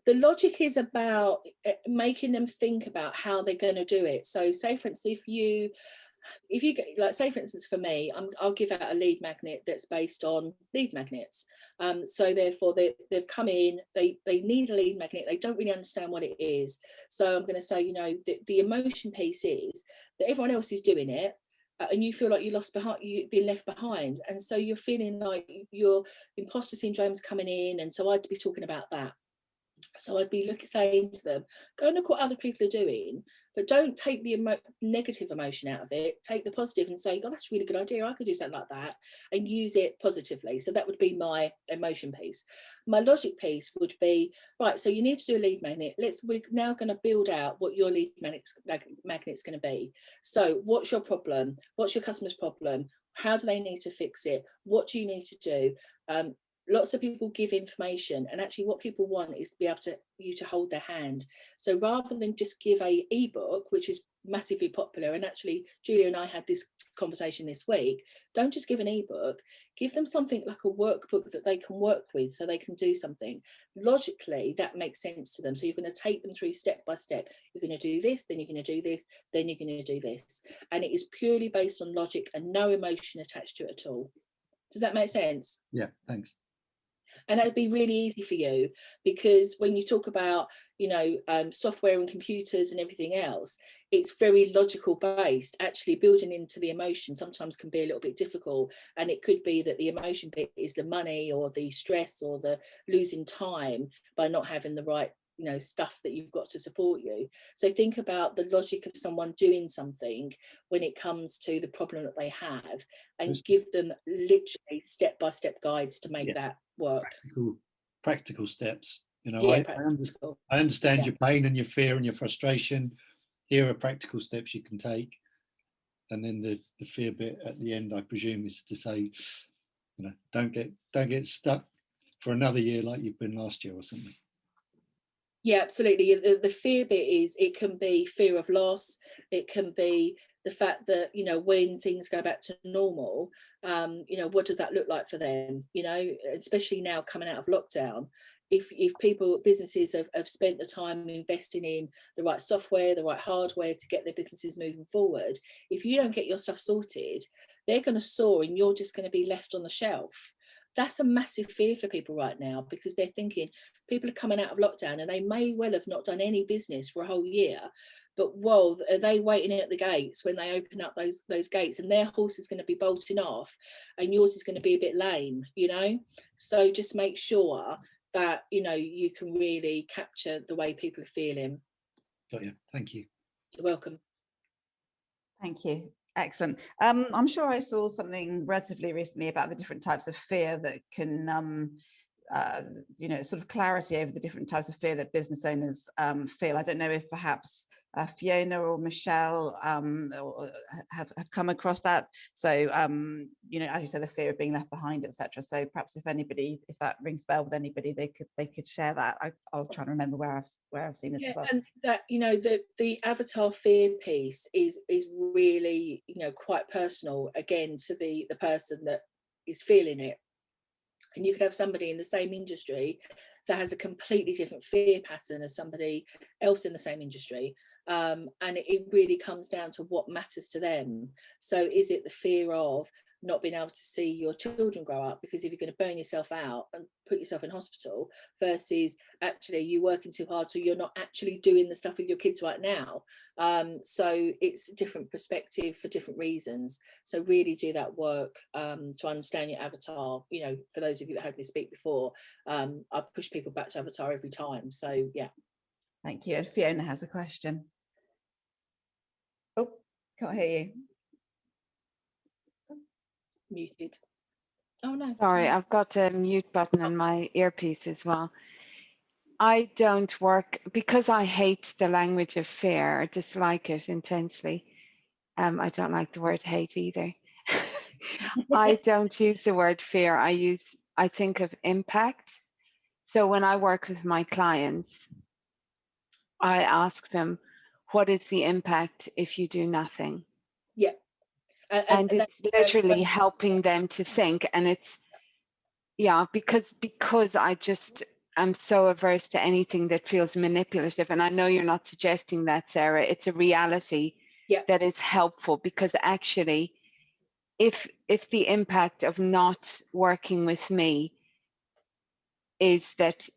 [SPEAKER 3] The logic is about making them think about how they're going to do it. So say, for instance, if you get, like, say for instance, for me, I'll give out a lead magnet that's based on lead magnets. So therefore they've come in, they need a lead magnet, they don't really understand what it is. So I'm going to say, you know, the emotion piece is that everyone else is doing it, and you feel like you've been left behind, and so you're feeling like your imposter syndrome's coming in. And so I'd be talking about that. So I'd be saying to them, go and look what other people are doing, but don't take the negative emotion out of it. Take the positive and say, oh, that's a really good idea. I could do something like that, and use it positively. So that would be my emotion piece. My logic piece would be, right, so you need to do a lead magnet. We're now going to build out what your lead magnet's going to be. So what's your problem? What's your customer's problem? How do they need to fix it? What do you need to do? Lots of people give information, and actually what people want is to be able to hold their hand. So rather than just give a ebook, which is massively popular, and actually Julia and I had this conversation this week, don't just give an ebook, give them something like a workbook that they can work with, so they can do something. Logically, that makes sense to them. So you're going to take them through step by step. You're going to do this, then you're going to do this, then you're going to do this. And it is purely based on logic and no emotion attached to it at all. Does that make sense?
[SPEAKER 5] Yeah, thanks.
[SPEAKER 3] And that'd be really easy for you, because when you talk about, you know, software and computers and everything else, it's very logical based. Actually building into the emotion sometimes can be a little bit difficult, and it could be that the emotion bit is the money or the stress or the losing time by not having the right, you know, stuff that you've got to support you. So think about the logic of someone doing something when it comes to the problem that they have, and give them literally step-by-step guides to make that work.
[SPEAKER 5] Practical steps. You know,
[SPEAKER 3] Yeah,
[SPEAKER 5] I understand your pain and your fear and your frustration. Here are practical steps you can take. And then the fear bit at the end, I presume, is to say, you know, don't get stuck for another year like you've been last year or something.
[SPEAKER 3] Yeah, absolutely. The fear bit is, it can be fear of loss. It can be the fact that, you know, when things go back to normal, you know, what does that look like for them? You know, especially now coming out of lockdown, if businesses have spent the time investing in the right software, the right hardware to get their businesses moving forward, if you don't get your stuff sorted, they're going to soar and you're just going to be left on the shelf. That's a massive fear for people right now, because they're thinking people are coming out of lockdown and they may well have not done any business for a whole year, but whoa, are they waiting at the gates when they open up those gates, and their horse is going to be bolting off and yours is going to be a bit lame, you know? So just make sure that, you know, you can really capture the way people are feeling.
[SPEAKER 5] Got you. Thank you.
[SPEAKER 3] You're welcome.
[SPEAKER 1] Thank you. Excellent. I'm sure I saw something relatively recently about the different types of fear that can, you know, sort of clarity over the different types of fear that business owners feel. I don't know if perhaps Fiona or Michelle have come across that. So, you know, as you said, the fear of being left behind, etc. So perhaps if that rings a bell with anybody, they could share that. I'll try and remember where I've seen this as well.
[SPEAKER 3] And that, you know, the avatar fear piece is really, you know, quite personal, again, to the person that is feeling it. And you could have somebody in the same industry that has a completely different fear pattern as somebody else in the same industry. And it really comes down to what matters to them. So is it the fear of not being able to see your children grow up, because if you're going to burn yourself out and put yourself in hospital, versus actually you working too hard so you're not actually doing the stuff with your kids right now. So it's a different perspective for different reasons. So really do that work to understand your avatar. You know, for those of you that heard me speak before, I push people back to avatar every time. So yeah.
[SPEAKER 1] Thank you. And Fiona has a question. Oh, can't hear you.
[SPEAKER 3] Muted. Oh no.
[SPEAKER 6] Sorry, I've got a mute button on my earpiece as well. I don't work, because I hate the language of fear, I dislike it intensely. I don't like the word hate either. I don't use the word fear. I think of impact. So when I work with my clients, I ask them, what is the impact if you do nothing?
[SPEAKER 3] Yeah.
[SPEAKER 6] And it's literally helping them to think. And it's, yeah, because I just I'm so averse to anything that feels manipulative. And I know you're not suggesting that, Sarah. It's a reality that is helpful, because actually, if the impact of not working with me is that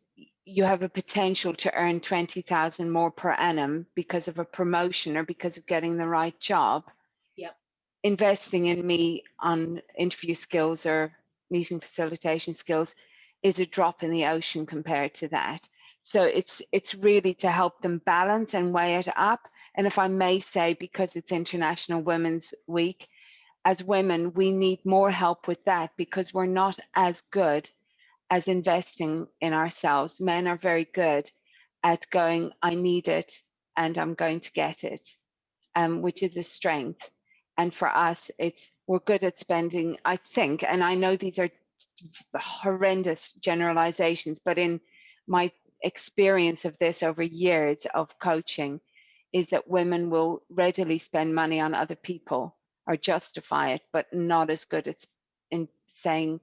[SPEAKER 6] you have a potential to earn 20,000 more per annum because of a promotion or because of getting the right job, investing in me on interview skills or meeting facilitation skills is a drop in the ocean compared to that. So it's really to help them balance and weigh it up. And if I may say, because it's International Women's Week, as women, we need more help with that, because we're not as good as investing in ourselves. Men are very good at going, I need it and I'm going to get it, which is a strength. And for us, we're good at spending, I think, and I know these are horrendous generalizations, but in my experience of this over years of coaching, is that women will readily spend money on other people or justify it, but not as good at in saying,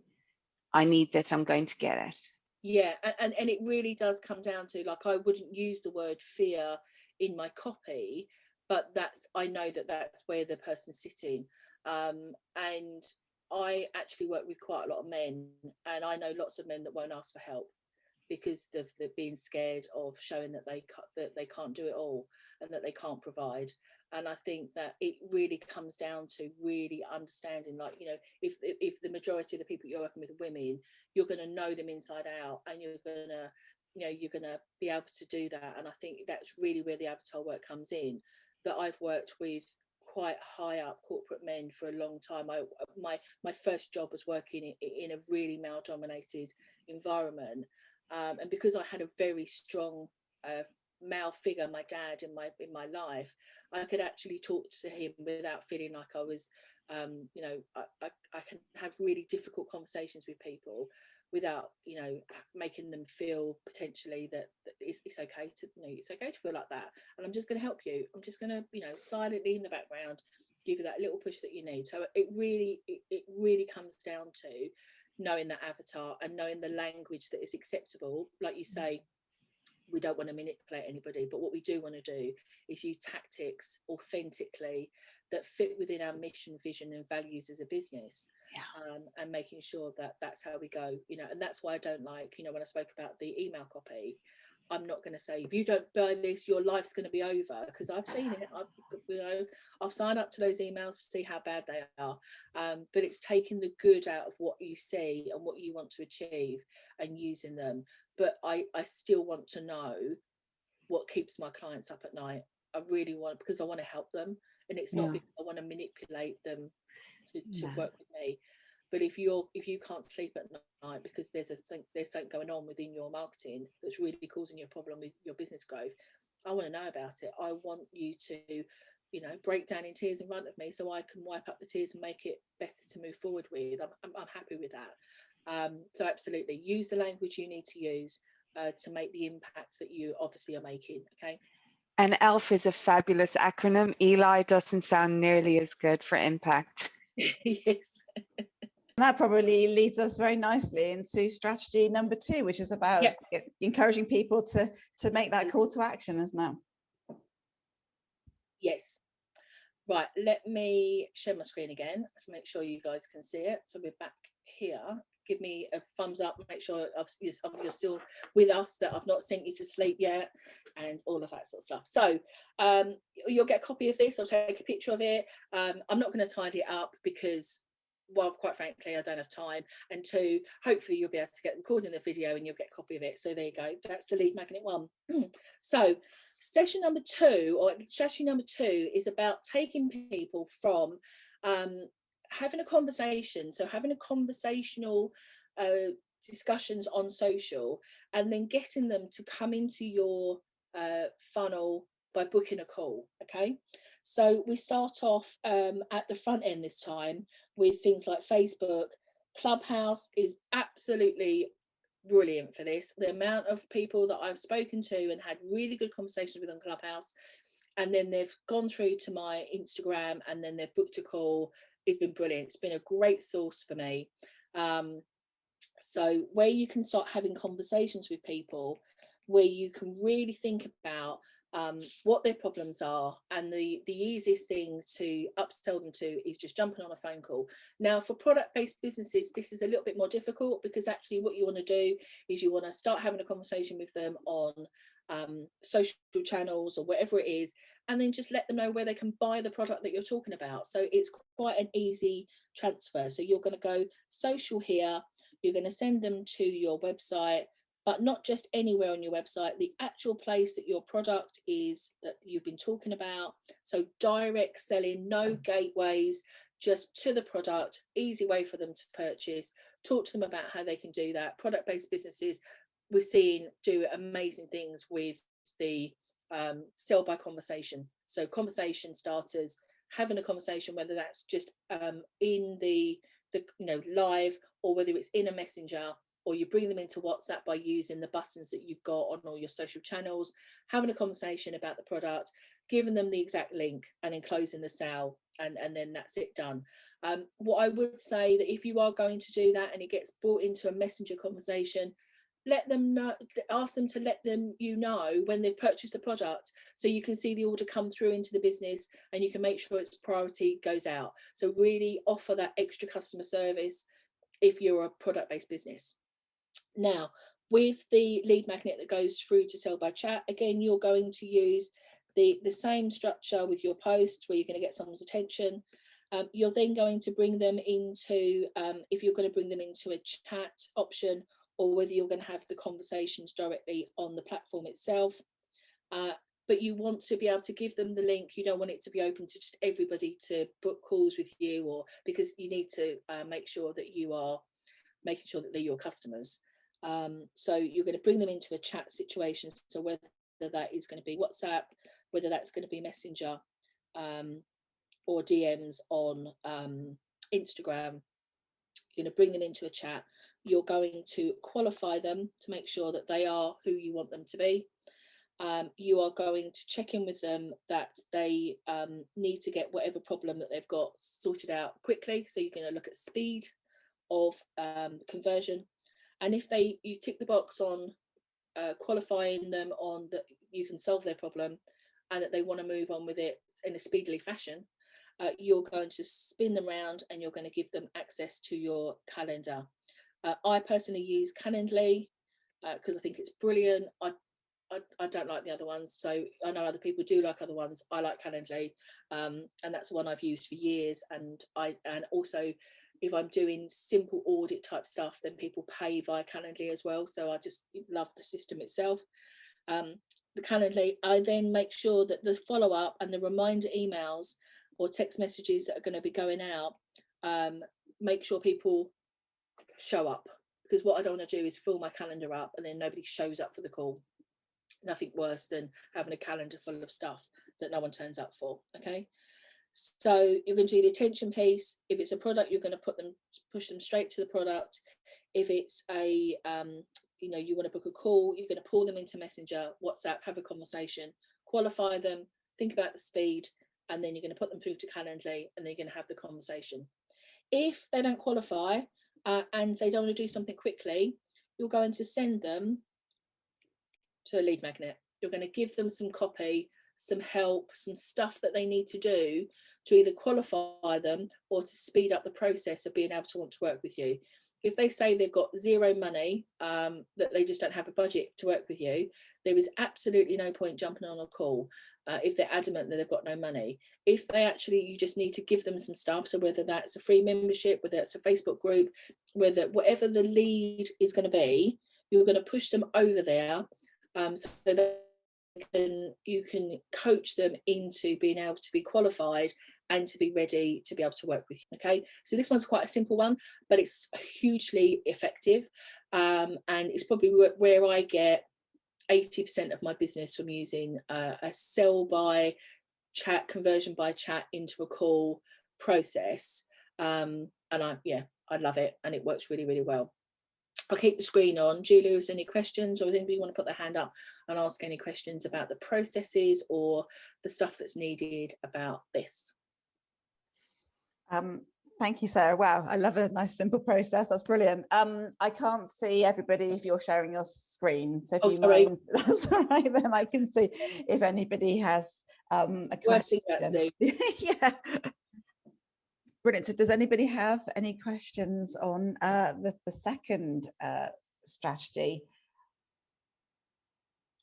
[SPEAKER 6] I need this, I'm going to get it.
[SPEAKER 3] Yeah, and it really does come down to, like, I wouldn't use the word fear in my copy, but I know that's where the person's sitting. And I actually work with quite a lot of men, and I know lots of men that won't ask for help because they're being scared of showing that they can't do it all and that they can't provide. And I think that it really comes down to really understanding, like, you know, if the majority of the people you're working with are women, you're going to know them inside out, and you're going to be able to do that. And I think that's really where the avatar work comes in. That I've worked with quite high up corporate men for a long time. My first job was working in a really male dominated environment, and because I had a very strong male figure, my dad, in my life, I could actually talk to him without feeling like I was you know, I can have really difficult conversations with people without, you know, making them feel potentially that it's okay to, you know, it's okay to feel like that, and I'm just going to help you, I'm just going to, you know, silently in the background give you that little push that you need. So it really comes down to knowing that avatar and knowing the language that is acceptable. Like you say, we don't want to manipulate anybody, but what we do want to do is use tactics authentically that fit within our mission, vision and values as a business. And making sure that that's how we go, you know. And that's why I don't like, you know, when I spoke about the email copy, I'm not going to say, if you don't buy this, your life's going to be over, because I've seen it. I've signed up to those emails to see how bad they are. But it's taking the good out of what you see and what you want to achieve and using them. But I still want to know what keeps my clients up at night. I really want, because I want to help them, and it's not because I want to manipulate them to work with me. But if you can't sleep at night because there's something going on within your marketing that's really causing you a problem with your business growth, I want to know about it. I want you to, you know, break down in tears in front of me so I can wipe up the tears and make it better to move forward with. I'm happy with that. So absolutely use the language you need to use to make the impact that you obviously are making. Okay.
[SPEAKER 6] And ELF is a fabulous acronym. Eli doesn't sound nearly as good for impact.
[SPEAKER 3] Yes.
[SPEAKER 1] That probably leads us very nicely into strategy number 2, which is about encouraging people to make that call to action, isn't it?
[SPEAKER 3] Yes. Right, let me share my screen again to make sure you guys can see it. So we're back here. Give me a thumbs up, make sure you're still with us, that I've not sent you to sleep yet, and all of that sort of stuff. So you'll get a copy of this. I'll take a picture of it. I'm not going to tidy it up because, well, quite frankly, I don't have time. And 2, hopefully you'll be able to get the recording of the video and you'll get a copy of it. So there you go. That's the lead magnet 1. So session number 2, or strategy number 2, is about taking people from having a conversation, so having a conversational discussions on social, and then getting them to come into your funnel by booking a call. Okay, so we start off at the front end this time with things like Facebook. Clubhouse is absolutely brilliant for this. The amount of people that I've spoken to and had really good conversations with on Clubhouse, and then they've gone through to my Instagram and then they've booked a call, it's been brilliant. It's been a great source for me. So where you can start having conversations with people, where you can really think about what their problems are, and the easiest thing to upsell them to is just jumping on a phone call. Now, for product-based businesses, this is a little bit more difficult, because actually what you want to do is you want to start having a conversation with them on social channels or whatever it is, and then just let them know where they can buy the product that you're talking about. So it's quite an easy transfer. So you're going to go social here, you're going to send them to your website, but not just anywhere on your website, the actual place that your product is that you've been talking about. So direct selling, no gateways, just to the product, easy way for them to purchase. Talk to them about how they can do that. Product-based businesses, we're seeing do amazing things with the sell by conversation. So conversation starters, having a conversation, whether that's just in the live, or whether it's in a messenger, or you bring them into WhatsApp by using the buttons that you've got on all your social channels, having a conversation about the product, giving them the exact link, and then closing the sale, and then that's it done. What I would say, that if you are going to do that and it gets brought into a messenger conversation, let them know, ask them to let them know when they've purchased the product, so you can see the order come through into the business, and you can make sure its priority goes out. So really offer that extra customer service if you're a product-based business. Now, with the lead magnet that goes through to sell by chat, again, you're going to use the same structure with your posts, where you're going to get someone's attention. You're then going to bring them into, if you're going to bring them into a chat option, or whether you're going to have the conversations directly on the platform itself. But you want to be able to give them the link. You don't want it to be open to just everybody to book calls with you, or because you need to make sure that you are making sure that they're your customers. So you're going to bring them into a chat situation. So whether that is going to be WhatsApp, whether that's going to be Messenger, or DMs on Instagram, you're going to bring them into a chat. You're going to qualify them to make sure that they are who you want them to be. You are going to check in with them that they need to get whatever problem that they've got sorted out quickly. So you're going to look at speed of conversion. And if you tick the box on qualifying them on that you can solve their problem, and that they want to move on with it in a speedily fashion, you're going to spin them around, and you're going to give them access to your calendar. I personally use Calendly because I think it's brilliant. I don't like the other ones, so I know other people do like other ones. I like Calendly, and that's the one I've used for years. And also, if I'm doing simple audit type stuff, then people pay via Calendly as well. So I just love the system itself. The Calendly, I then make sure that the follow-up and the reminder emails or text messages that are going to be going out, make sure people show up, because what I don't want to do is fill my calendar up and then nobody shows up for the call. Nothing worse than having a calendar full of stuff that no one turns up for. Okay, so you're going to do the attention piece. If it's a product, you're going to push them straight to the product. If it's a you want to book a call, you're going to pull them into Messenger, WhatsApp, have a conversation, qualify them, think about the speed, and then you're going to put them through to Calendly, and then you're going to have the conversation. If they don't qualify and they don't want to do something quickly, you're going to send them to a lead magnet. You're going to give them some copy, some help, some stuff that they need to do to either qualify them or to speed up the process of being able to want to work with you. If they say they've got zero money, that they just don't have a budget to work with you, there is absolutely no point jumping on a call if they're adamant that they've got no money. If they actually, you just need to give them some stuff. So whether that's a free membership, whether it's a Facebook group, whatever the lead is going to be, you're going to push them over there so that you can coach them into being able to be qualified and to be ready to be able to work with you. Okay, so this one's quite a simple one, but it's hugely effective, and it's probably where I get 80% of my business from using a sell by chat, conversion by chat into a call process, and I love it, and it works really, really well. I'll keep the screen on. Julia, is there any questions, or does anybody want to put their hand up and ask any questions about the processes or the stuff that's needed about this?
[SPEAKER 1] Thank you, Sarah. Wow, I love a nice simple process. That's brilliant. I can't see everybody if you're sharing your screen. So if you mind, that's all right, then I can see if anybody has a question. Yeah. Brilliant. So does anybody have any questions on the second strategy?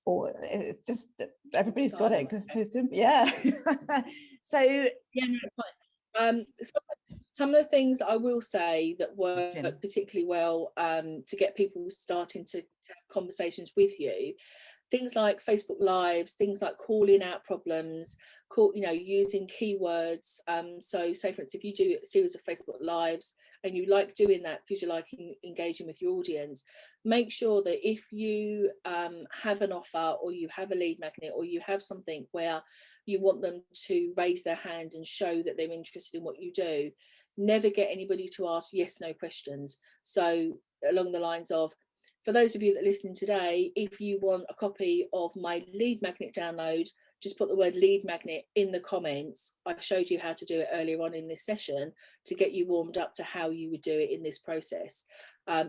[SPEAKER 1] Or it's just everybody's got it because it's so simple. Yeah. So
[SPEAKER 3] yeah, no, it's fine. Some of the things I will say that work particularly well to get people starting to have conversations with you, things like Facebook Lives, things like calling out problems, using keywords. So say, for instance, if you do a series of Facebook Lives and you like doing that because you like engaging with your audience, make sure that if you have an offer or you have a lead magnet or you have something where you want them to raise their hand and show that they're interested in what you do, never get anybody to ask yes, no questions. So along the lines of, for those of you that are listening today, if you want a copy of my lead magnet download, just put the word lead magnet in the comments. I showed you how to do it earlier on in this session to get you warmed up to how you would do it in this process.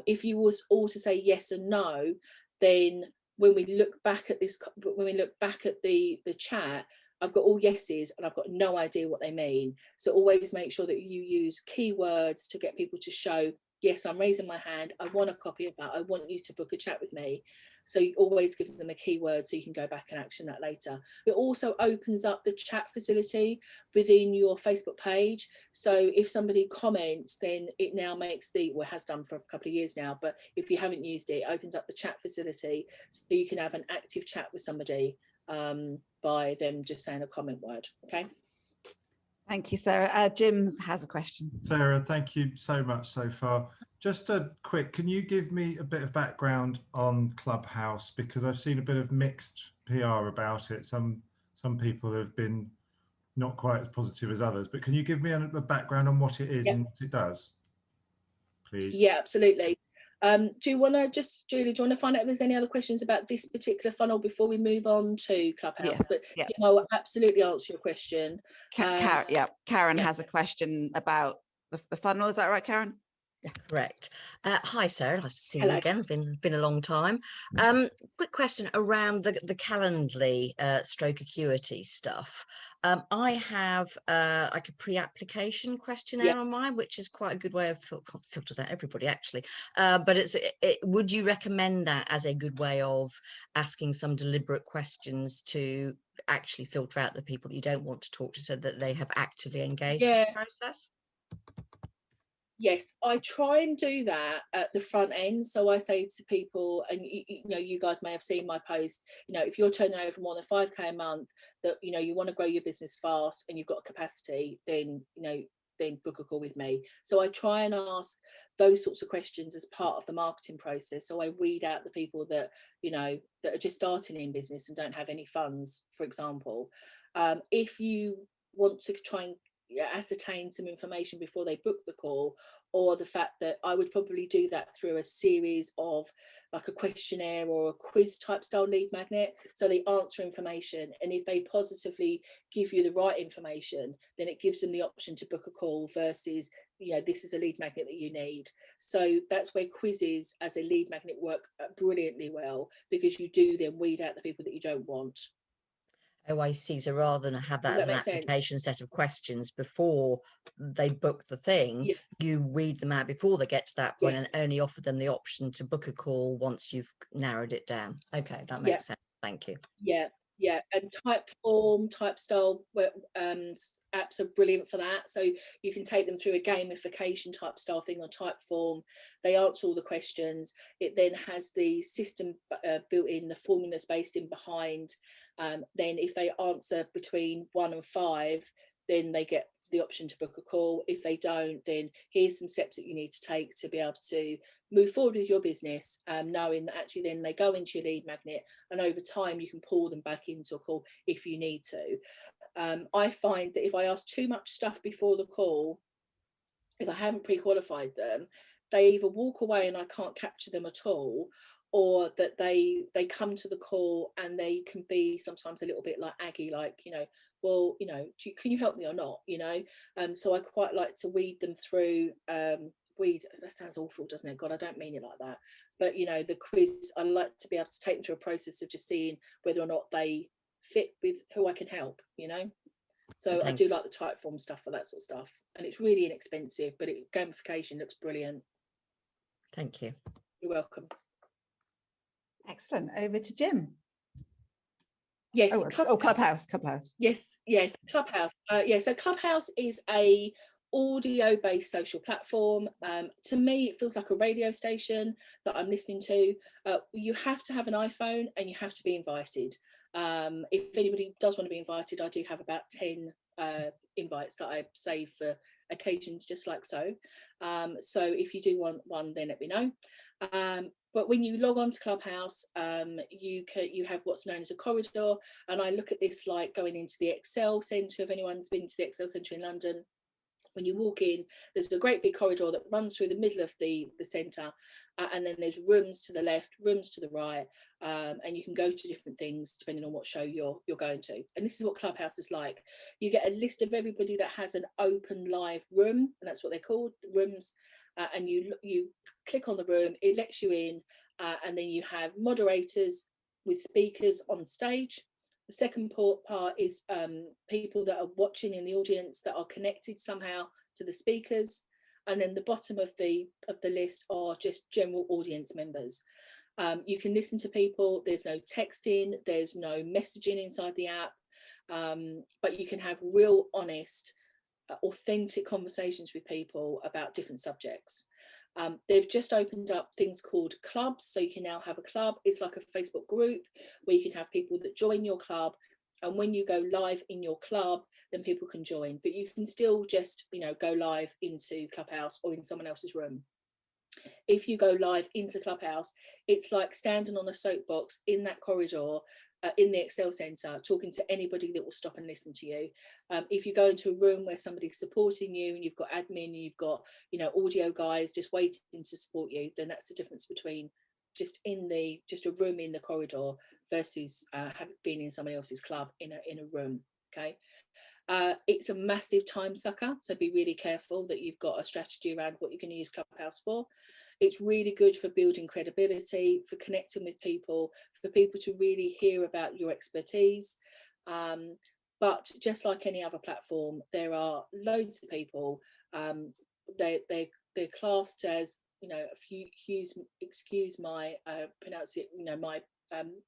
[SPEAKER 3] If you was all to say yes and no, then when we look back at this, the chat, I've got all yeses and I've got no idea what they mean. So always make sure that you use keywords to get people to show, yes, I'm raising my hand, I want a copy of that, I want you to book a chat with me. So you always give them a keyword so you can go back and action that later. It also opens up the chat facility within your Facebook page. So if somebody comments, then it now makes has done for a couple of years now, but if you haven't used it, it opens up the chat facility so you can have an active chat with somebody by them just saying a comment word. Okay.
[SPEAKER 1] Thank you, Sarah. Jim's has a question.
[SPEAKER 7] Sarah, thank you so much so far. Just a quick, can you give me a bit of background on Clubhouse? Because I've seen a bit of mixed PR about it. Some people have been not quite as positive as others, but can you give me a background on what it is and what it does, please?
[SPEAKER 3] Yeah, absolutely. Do you want to Julie, do you want to find out if there's any other questions about this particular funnel before we move on to Clubhouse? But I will absolutely answer your question.
[SPEAKER 1] Karen has a question about the funnel. Is that right, Karen?
[SPEAKER 8] Yeah, correct. Hi, Sarah. Nice to see you again. Been a long time. Quick question around the Calendly stroke acuity stuff. I have like a pre-application questionnaire on mine, which is quite a good way of filters out everybody actually. But would you recommend that as a good way of asking some deliberate questions to actually filter out the people that you don't want to talk to, so that they have actively engaged with the process?
[SPEAKER 3] Yes, I try and do that at the front end. So I say to people, and you guys may have seen my post, if you're turning over more than 5k a month, that you want to grow your business fast and you've got capacity, then then book a call with me. So I try and ask those sorts of questions as part of the marketing process. So I weed out the people that that are just starting in business and don't have any funds, for example. If you want to try and ascertain some information before they book the call, or the fact that I would probably do that through a series of like a questionnaire or a quiz type style lead magnet. So they answer information, and if they positively give you the right information, then it gives them the option to book a call versus this is a lead magnet that you need. So that's where quizzes as a lead magnet work brilliantly well, because you do then weed out the people that you don't want.
[SPEAKER 8] Oh, I see. So rather than have that as an application set of questions before they book the thing, you weed them out before they get to that point and only offer them the option to book a call once you've narrowed it down. Okay, that makes sense. Thank you.
[SPEAKER 3] Yeah, and type form, type style apps are brilliant for that. So you can take them through a gamification type style thing on type form. They answer all the questions. It then has the system built in, the formulas based in behind. Then if they answer between 1 and 5, then they get the option to book a call. If they don't, then here's some steps that you need to take to be able to move forward with your business, knowing that actually then they go into your lead magnet, and over time you can pull them back into a call if you need to. I find that if I ask too much stuff before the call, if I haven't pre-qualified them, they either walk away and I can't capture them at all, or that they come to the call and they can be sometimes a little bit like Aggie, like, you know, well, you know, can you help me or not, you know? So I quite like to weed them through, that sounds awful, doesn't it? God, I don't mean it like that. But, you know, the quiz, I like to be able to take them through a process of just seeing whether or not they fit with who I can help, you know? So I do like the type form stuff for that sort of stuff. And it's really inexpensive, but gamification looks brilliant.
[SPEAKER 8] Thank you.
[SPEAKER 3] You're welcome.
[SPEAKER 1] Excellent. Over to Jim.
[SPEAKER 3] Yes.
[SPEAKER 1] Clubhouse.
[SPEAKER 3] Yes, Clubhouse. So Clubhouse is a audio-based social platform. To me, it feels like a radio station that I'm listening to. You have to have an iPhone and you have to be invited. If anybody does want to be invited, I do have about 10 invites that I save for occasions just like so. So if you do want one, then let me know. But when you log on to Clubhouse, you have what's known as a corridor, and I look at this like going into the Excel Centre. If anyone's been to the Excel Centre in London, when you walk in, there's a great big corridor that runs through the middle of the centre, and then there's rooms to the left, rooms to the right, and you can go to different things depending on what show you're going to. And this is what Clubhouse is like. You get a list of everybody that has an open live room, and that's what they're called, rooms, and you click on the room, it lets you in, and then you have moderators with speakers on stage. The second part is people that are watching in the audience that are connected somehow to the speakers. And then the bottom of the list are just general audience members. You can listen to people. There's no texting, there's no messaging inside the app, but you can have real, honest, authentic conversations with people about different subjects. They've just opened up things called clubs, so you can now have a club. It's like a Facebook group where you can have people that join your club, and when you go live in your club, then people can join, but you can still just, you know, go live into Clubhouse or in someone else's room. If you go live into Clubhouse, it's like standing on a soapbox in that corridor in the Excel Centre, talking to anybody that will stop and listen to you. If you go into a room where somebody's supporting you and you've got admin, and you've got, you know, audio guys just waiting to support you, then that's the difference between just a room in the corridor versus having been in somebody else's club in a room. Okay. It's a massive time sucker, so be really careful that you've got a strategy around what you're going to use Clubhouse for. It's really good for building credibility, for connecting with people, for people to really hear about your expertise. But just like any other platform, there are loads of people. They're classed as, you know, if you excuse my pronunciation, you know, my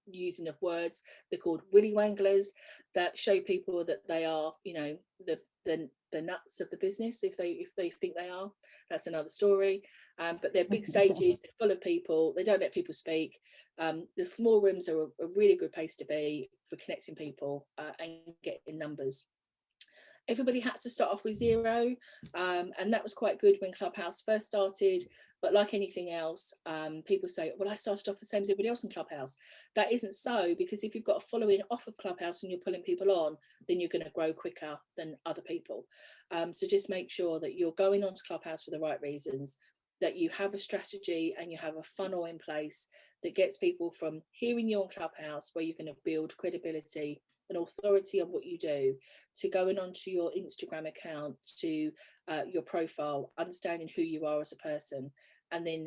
[SPEAKER 3] using of words, they're called willy wanglers, that show people that they are, you know, the nuts of the business if they think they are. That's another story. But they're big stages, they're full of people, they don't let people speak. The small rooms are a really good place to be for connecting people and getting numbers. Everybody had to start off with 0, and that was quite good when Clubhouse first started. But like anything else, people say, well, I started off the same as everybody else in Clubhouse. That isn't so, because if you've got a following off of Clubhouse and you're pulling people on, then you're going to grow quicker than other people. So just make sure that you're going onto Clubhouse for the right reasons, that you have a strategy and you have a funnel in place that gets people from hearing you on Clubhouse, where you're going to build credibility and authority on what you do, to going onto your Instagram account, to your profile, understanding who you are as a person, and then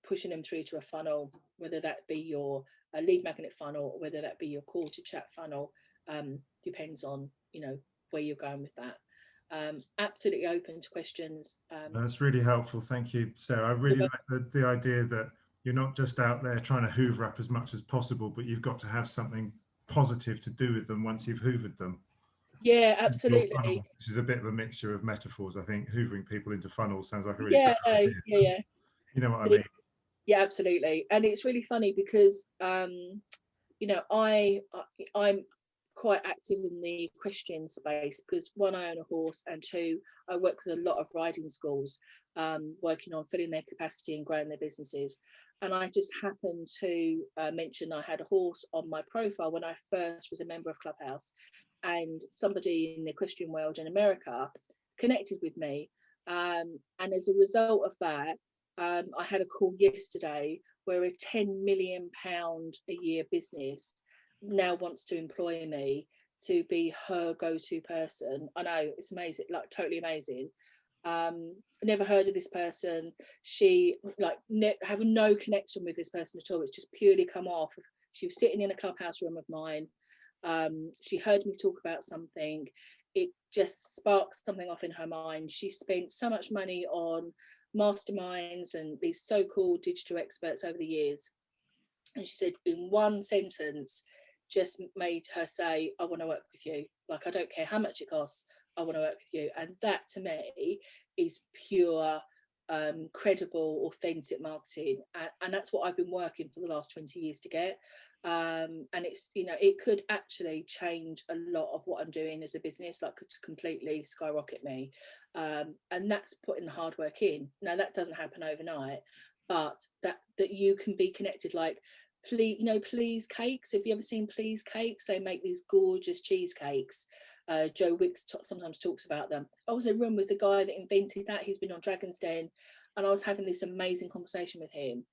[SPEAKER 3] pushing them through to a funnel, whether that be your lead magnet funnel or whether that be your call to chat funnel. Depends on, you know, where you're going with that. Absolutely open to questions.
[SPEAKER 7] That's really helpful. Thank you, Sarah. I really like the idea that you're not just out there trying to hoover up as much as possible, but you've got to have something positive to do with them once you've hoovered them.
[SPEAKER 3] Yeah, absolutely.
[SPEAKER 7] This is a bit of a mixture of metaphors. I think hoovering people into funnels sounds like a really
[SPEAKER 3] good
[SPEAKER 7] idea.
[SPEAKER 3] Yeah.
[SPEAKER 7] You know what I mean?
[SPEAKER 3] Yeah, absolutely. And it's really funny because you know, I'm quite active in the equestrian space because 1, I own a horse, and 2, I work with a lot of riding schools, working on filling their capacity and growing their businesses. And I just happened to mention I had a horse on my profile when I first was a member of Clubhouse, and somebody in the equestrian world in America connected with me, and as a result of that, I had a call yesterday where a £10 million a year business now wants to employ me to be her go-to person. I know, it's amazing, like totally amazing. Never heard of this person. She like have no connection with this person at all. It's just purely come off. She was sitting in a Clubhouse room of mine. She heard me talk about something. It just sparked something off in her mind. She spent so much money on masterminds and these so-called digital experts over the years. And she said in one sentence, just made her say, I want to work with you. Like, I don't care how much it costs, I want to work with you. And that to me is pure, credible, authentic marketing. And that's what I've been working for the last 20 years to get. And it's, you know, it could actually change a lot of what I'm doing as a business, like could completely skyrocket me. And that's putting the hard work in. Now that doesn't happen overnight, but that you can be connected. Like, please, you know, Please Cakes, have you ever seen Please Cakes? They make these gorgeous cheesecakes. Joe Wicks sometimes talks about them. I was in a room with the guy that invented that. He's been on Dragon's Den, and I was having this amazing conversation with him.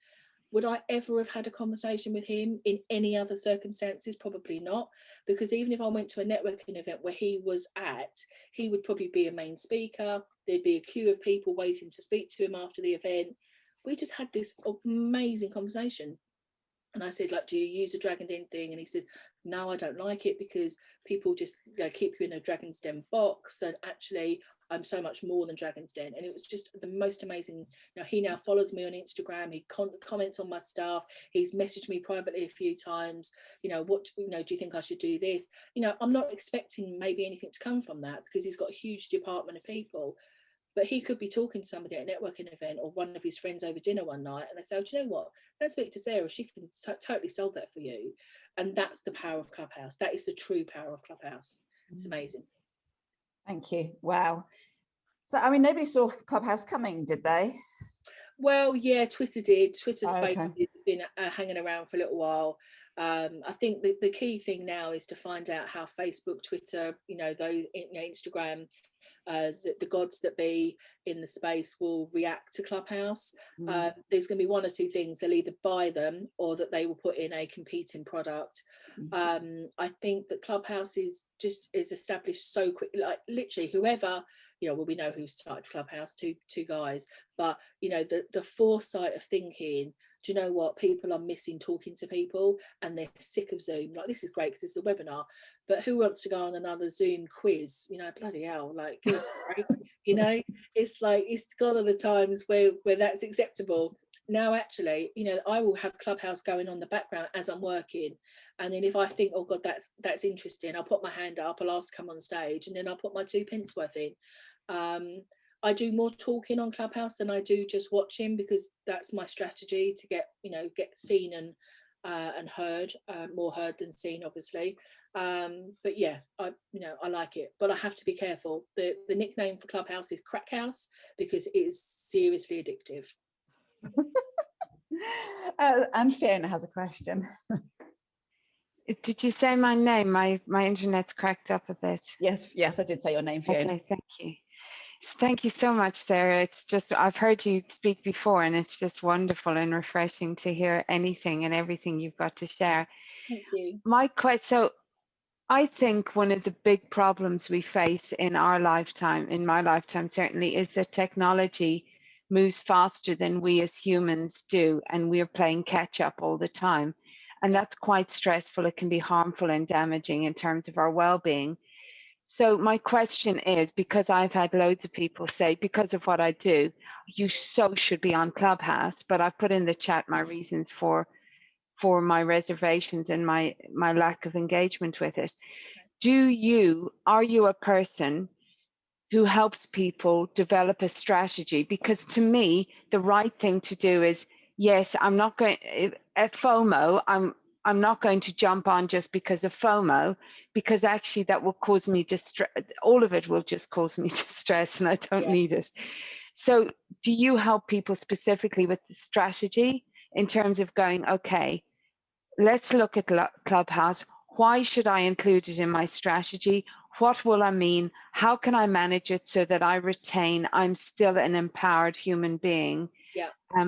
[SPEAKER 3] Would I ever have had a conversation with him in any other circumstances? Probably not, because even if I went to a networking event where he was at, he would probably be a main speaker. There'd be a queue of people waiting to speak to him after the event. We just had this amazing conversation. And I said, like, do you use the Dragon's Den thing? And he said, no, I don't like it because people just, you know, keep you in a Dragon's Den box. And actually, I'm so much more than Dragon's Den. And it was just the most amazing. You know, he now follows me on Instagram. He comments on my stuff. He's messaged me privately a few times. You know, what, you know, do you think I should do this? You know, I'm not expecting maybe anything to come from that because he's got a huge department of people. But he could be talking to somebody at a networking event or one of his friends over dinner one night, and they say, oh, do you know what? Let's speak to Sarah. She can totally solve that for you. And that's the power of Clubhouse. That is the true power of Clubhouse. It's amazing.
[SPEAKER 1] Thank you. Wow. So, I mean, nobody saw Clubhouse coming, did they?
[SPEAKER 3] Well, yeah, Twitter did. Twitter's
[SPEAKER 1] okay.
[SPEAKER 3] been hanging around for a little while. I think the key thing now is to find out how Facebook, Twitter, you know, those, you know, Instagram, the gods that be in the space will react to Clubhouse. There's going to be one or two things. They'll either buy them or that they will put in a competing product. I think that Clubhouse is established so quickly, like literally whoever, you know, well, we know who started Clubhouse, two guys, but you know, the foresight of thinking, do you know what, people are missing talking to people and they're sick of Zoom. Like, this is great because it's a webinar, but who wants to go on another Zoom quiz? You know, bloody hell, like, it's great. You know, it's like, it's gone are the times where that's acceptable. Now, actually, you know, I will have Clubhouse going on the background as I'm working. And then if I think, oh God, that's interesting, I'll put my hand up, I'll ask to come on stage, and then I'll put my 2 pence worth in. I do more talking on Clubhouse than I do just watching, because that's my strategy to get seen and heard, more heard than seen, obviously. But yeah, I like it, but I have to be careful. The nickname for Clubhouse is Crack House because it is seriously addictive.
[SPEAKER 1] And Fiona has a question.
[SPEAKER 6] Did you say my name? My internet's cracked up a bit.
[SPEAKER 1] Yes, I did say your name, Fiona.
[SPEAKER 6] Okay, thank you. Thank you so much, Sarah. It's just, I've heard you speak before, and it's just wonderful and refreshing to hear anything and everything you've got to share.
[SPEAKER 3] Thank you.
[SPEAKER 6] So I think one of the big problems we face in our lifetime, in my lifetime certainly, is that technology moves faster than we as humans do, and we're playing catch up all the time. And that's quite stressful. It can be harmful and damaging in terms of our well-being. So my question is, because I've had loads of people say, because of what I do, you should be on Clubhouse, but I've put in the chat my reasons for my reservations and my lack of engagement with it. Are you a person who helps people develop a strategy? Because to me, the right thing to do is, yes, I'm not going at FOMO, I'm not going to jump on just because of FOMO, because actually that will cause me distress. All of it will just cause me distress, and I don't need it. So do you help people specifically with the strategy in terms of going, okay, let's look at Clubhouse. Why should I include it in my strategy? What will I mean? How can I manage it so that I retain, I'm still an empowered human being?
[SPEAKER 2] Yeah.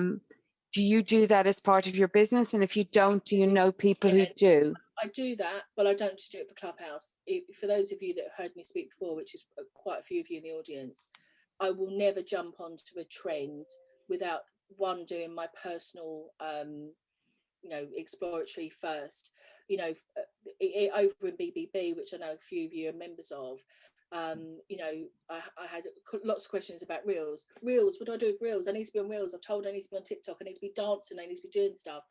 [SPEAKER 6] Do you do that as part of your business? And if you don't, do you know people who do?
[SPEAKER 2] I do that, but I don't just do it for Clubhouse. For those of you that heard me speak before, which is quite a few of you in the audience, I will never jump onto a trend without one, doing my personal exploratory first. Over in BBB, which I know a few of you are members of, I had lots of questions about reels. What do I do with reels? I need to be on reels. I've told I need to be on TikTok. I need to be dancing. I need to be doing stuff.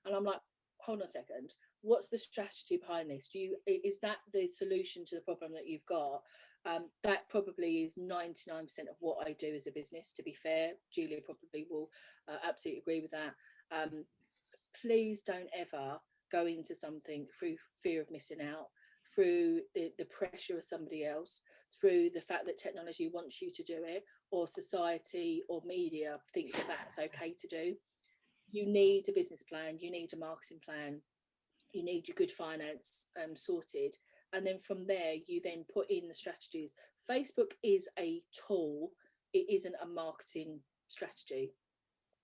[SPEAKER 2] And I'm like, hold on a second. What's the strategy behind this? Is that the solution to the problem that you've got? That probably is 99% of what I do as a business. To be fair, Julia probably will absolutely agree with that. Please don't ever go into something through fear of missing out, through the pressure of somebody else, through the fact that technology wants you to do it, or society or media think that that's okay to do. You need a business plan, you need a marketing plan, you need your good finance sorted, and then from there you then put in the strategies. Facebook is a tool, it isn't a marketing strategy.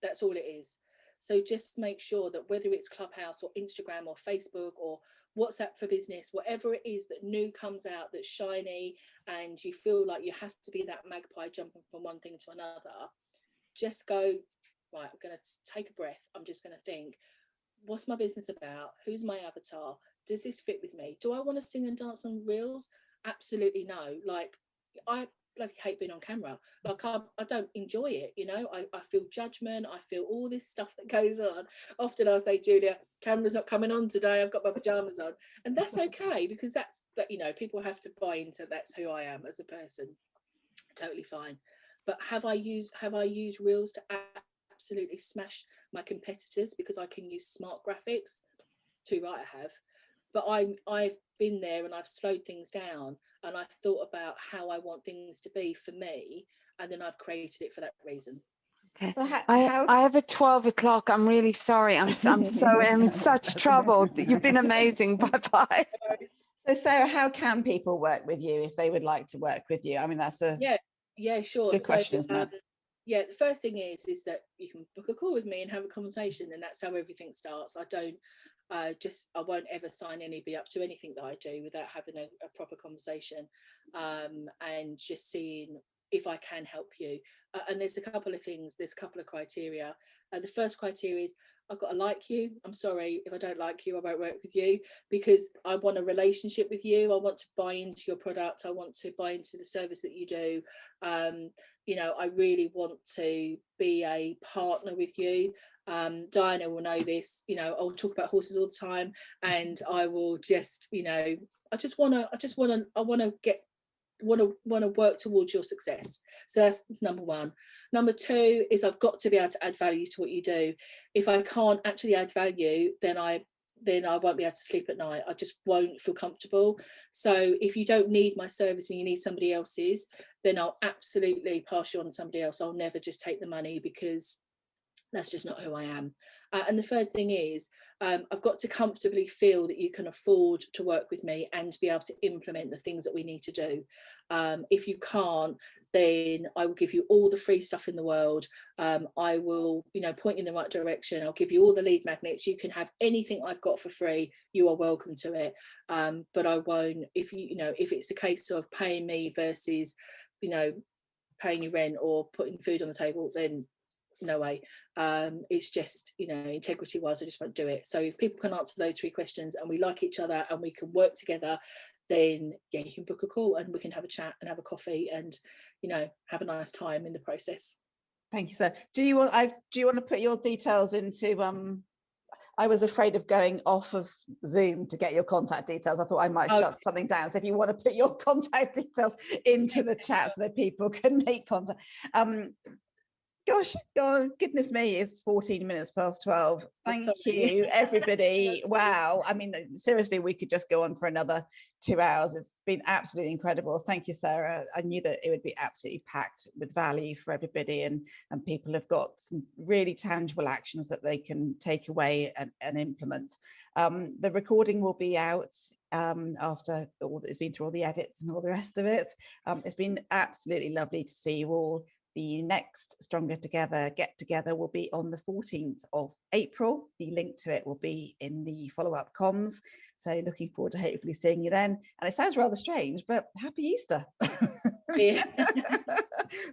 [SPEAKER 2] That's all it is. So just make sure that whether it's Clubhouse or Instagram or Facebook or WhatsApp for Business, whatever it is that new comes out that's shiny and you feel like you have to be that magpie jumping from one thing to another, just go, right, I'm going to take a breath. I'm just going to think, what's my business about? Who's my avatar? Does this fit with me? Do I want to sing and dance on reels? Absolutely no. Like, I bloody hate being on camera. Like, I don't enjoy it, I feel judgment, I feel all this stuff that goes on. Often I'll say, Julia, camera's not coming on today, I've got my pajamas on, and that's okay, because that's that, people have to buy into that's who I am as a person. Totally fine. But have I used reels to absolutely smash my competitors because I can use smart graphics? Too right I have. But I've been there and I've slowed things down and I've thought about how I want things to be for me, and then I've created it for that reason.
[SPEAKER 6] Okay.
[SPEAKER 1] So
[SPEAKER 6] I have a 12 o'clock. I'm really sorry. I'm so in such trouble. You've been amazing. Bye-bye.
[SPEAKER 1] So Sarah, how can people work with you if they would like to work with you? I mean, that's a
[SPEAKER 2] yeah, sure.
[SPEAKER 1] Good question, isn't it?
[SPEAKER 2] Yeah, the first thing is that you can book a call with me and have a conversation, and that's how everything starts. I won't ever sign anybody up to anything that I do without having a proper conversation, and just seeing if I can help you. And there's a couple of things, there's a couple of criteria. The first criteria is I've got to like you. I'm sorry, if I don't like you, I won't work with you, because I want a relationship with you. I want to buy into your product. I want to buy into the service that you do. I really want to be a partner with you. Diana will know this. I'll talk about horses all the time, and I will just, I want to work towards your success. So that's number one. Number two is I've got to be able to add value to what you do. If I can't actually add value, then I won't be able to sleep at night. I just won't feel comfortable. So if you don't need my service and you need somebody else's, then I'll absolutely pass you on to somebody else. I'll never just take the money, because that's just not who I am. And the third thing is I've got to comfortably feel that you can afford to work with me and to be able to implement the things that we need to do. If you can't, then I will give you all the free stuff in the world. I will, point you in the right direction. I'll give you all the lead magnets. You can have anything I've got for free. You are welcome to it. But I won't, if it's a case of paying me versus, paying you rent or putting food on the table, then no way. It's just, integrity wise, I just won't do it. So if people can answer those three questions and we like each other and we can work together, then yeah, you can book a call and we can have a chat and have a coffee and have a nice time in the process.
[SPEAKER 1] Thank you, sir. Do you want to put your details into I was afraid of going off of Zoom to get your contact details. I thought I might shut something down. So if you want to put your contact details into the chat so that people can make contact. Gosh, goodness me, it's 14 minutes past 12. Thank you, everybody. Wow. I mean, seriously, we could just go on for another 2 hours. It's been absolutely incredible. Thank you, Sarah. I knew that it would be absolutely packed with value for everybody, and people have got some really tangible actions that they can take away and implement. The recording will be out after it's been through all the edits and all the rest of it. It's been absolutely lovely to see you all. The next Stronger Together get together will be on the 14th of April. The link to it will be in the follow-up comms. So looking forward to hopefully seeing you then. And it sounds rather strange, but happy Easter.
[SPEAKER 3] Yeah.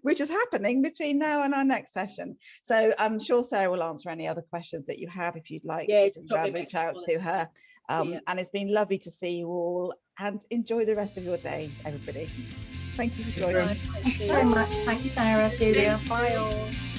[SPEAKER 1] Which is happening between now and our next session. So I'm sure Sarah will answer any other questions that you have if you'd like to reach out to her. And it's been lovely to see you all, and enjoy the rest of your day, everybody. Thank you for joining.
[SPEAKER 4] Thank you very much. Thank you, Sarah, Julia.
[SPEAKER 2] Bye all.